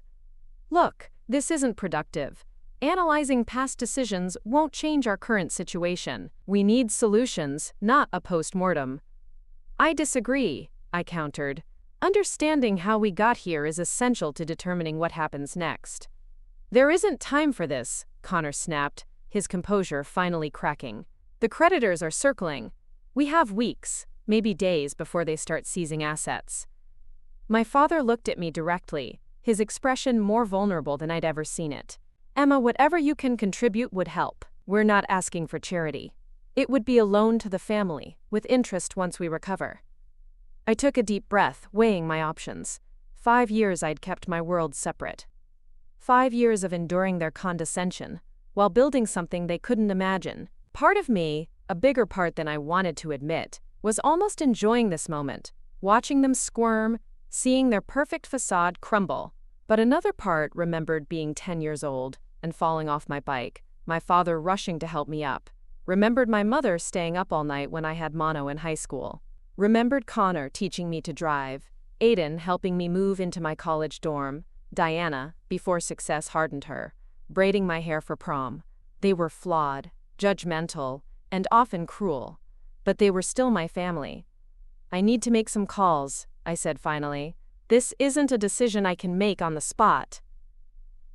"Look, this isn't productive. Analyzing past decisions won't change our current situation. We need solutions, not a post-mortem." "I disagree," I countered. "Understanding how we got here is essential to determining what happens next." "There isn't time for this," Connor snapped, his composure finally cracking. "The creditors are circling. We have weeks, maybe days, before they start seizing assets." My father looked at me directly, his expression more vulnerable than I'd ever seen it. "Emma, whatever you can contribute would help. We're not asking for charity. It would be a loan to the family, with interest once we recover." I took a deep breath, weighing my options. 5 years I'd kept my world separate. 5 years of enduring their condescension, while building something they couldn't imagine. Part of me, a bigger part than I wanted to admit, was almost enjoying this moment, watching them squirm, seeing their perfect facade crumble. But another part remembered being 10 years old and falling off my bike, my father rushing to help me up. Remembered my mother staying up all night when I had mono in high school. Remembered Connor teaching me to drive, Aiden helping me move into my college dorm, Diana, before success hardened her, braiding my hair for prom. They were flawed, judgmental, and often cruel, but they were still my family. "I need to make some calls," I said finally. "This isn't a decision I can make on the spot."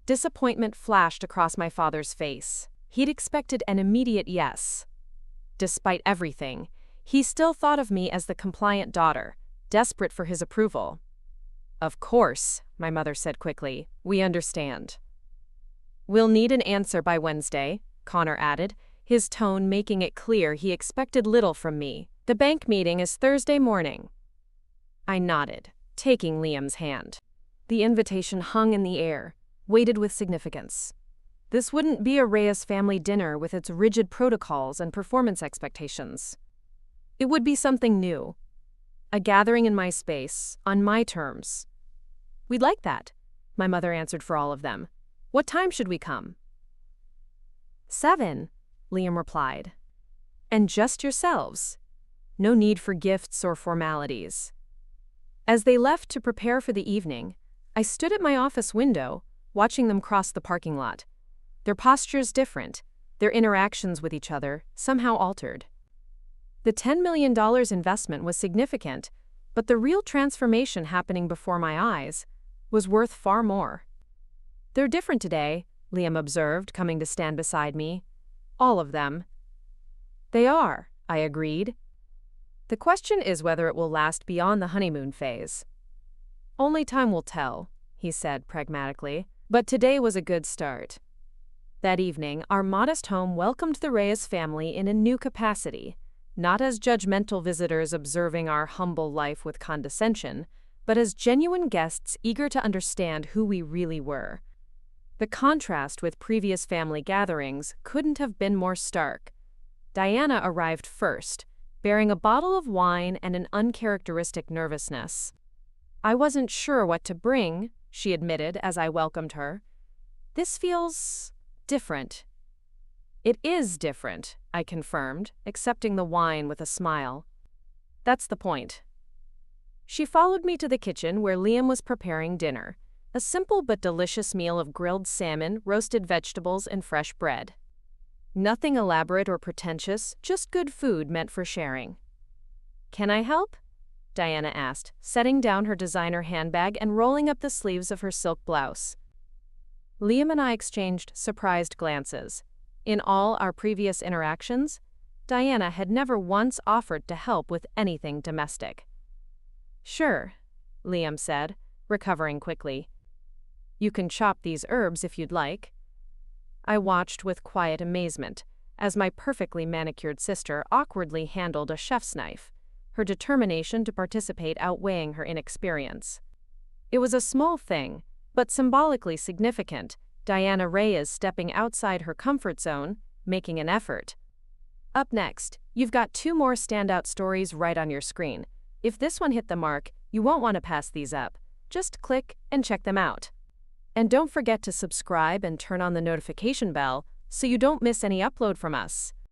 Disappointment flashed across my father's face. He'd expected an immediate yes. Despite everything, he still thought of me as the compliant daughter, desperate for his approval. "Of course," my mother said quickly. "We understand." "We'll need an answer by Wednesday," Connor added, his tone making it clear he expected little from me. "The bank meeting is Thursday morning." I nodded, taking Liam's hand. The invitation hung in the air, weighted with significance. This wouldn't be a Reyes family dinner with its rigid protocols and performance expectations. It would be something new. A gathering in my space, on my terms. We'd like that, my mother answered for all of them. What time should we come? 7, Liam replied. And just yourselves. No need for gifts or formalities. As they left to prepare for the evening, I stood at my office window, watching them cross the parking lot. Their postures different, their interactions with each other somehow altered. The $10 million investment was significant, but the real transformation happening before my eyes was worth far more. They're different today, Liam observed, coming to stand beside me. All of them. They are, I agreed. The question is whether it will last beyond the honeymoon phase. Only time will tell, he said pragmatically, but today was a good start. That evening, our modest home welcomed the Reyes family in a new capacity, not as judgmental visitors observing our humble life with condescension, but as genuine guests eager to understand who we really were. The contrast with previous family gatherings couldn't have been more stark. Diana arrived first, bearing a bottle of wine and an uncharacteristic nervousness. I wasn't sure what to bring, she admitted as I welcomed her. This feels different. It is different, I confirmed, accepting the wine with a smile. That's the point. She followed me to the kitchen where Liam was preparing dinner, a simple but delicious meal of grilled salmon, roasted vegetables, and fresh bread. Nothing elaborate or pretentious, just good food meant for sharing. Can I help? Diana asked, setting down her designer handbag and rolling up the sleeves of her silk blouse. Liam and I exchanged surprised glances. In all our previous interactions, Diana had never once offered to help with anything domestic. Sure, Liam said, recovering quickly. You can chop these herbs if you'd like. I watched with quiet amazement as my perfectly manicured sister awkwardly handled a chef's knife, her determination to participate outweighing her inexperience. It was a small thing, but symbolically significant, Diana Reyes stepping outside her comfort zone, making an effort. Up next, you've got 2 more standout stories right on your screen. If this one hit the mark, you won't want to pass these up. Just click and check them out. And don't forget to subscribe and turn on the notification bell so you don't miss any upload from us.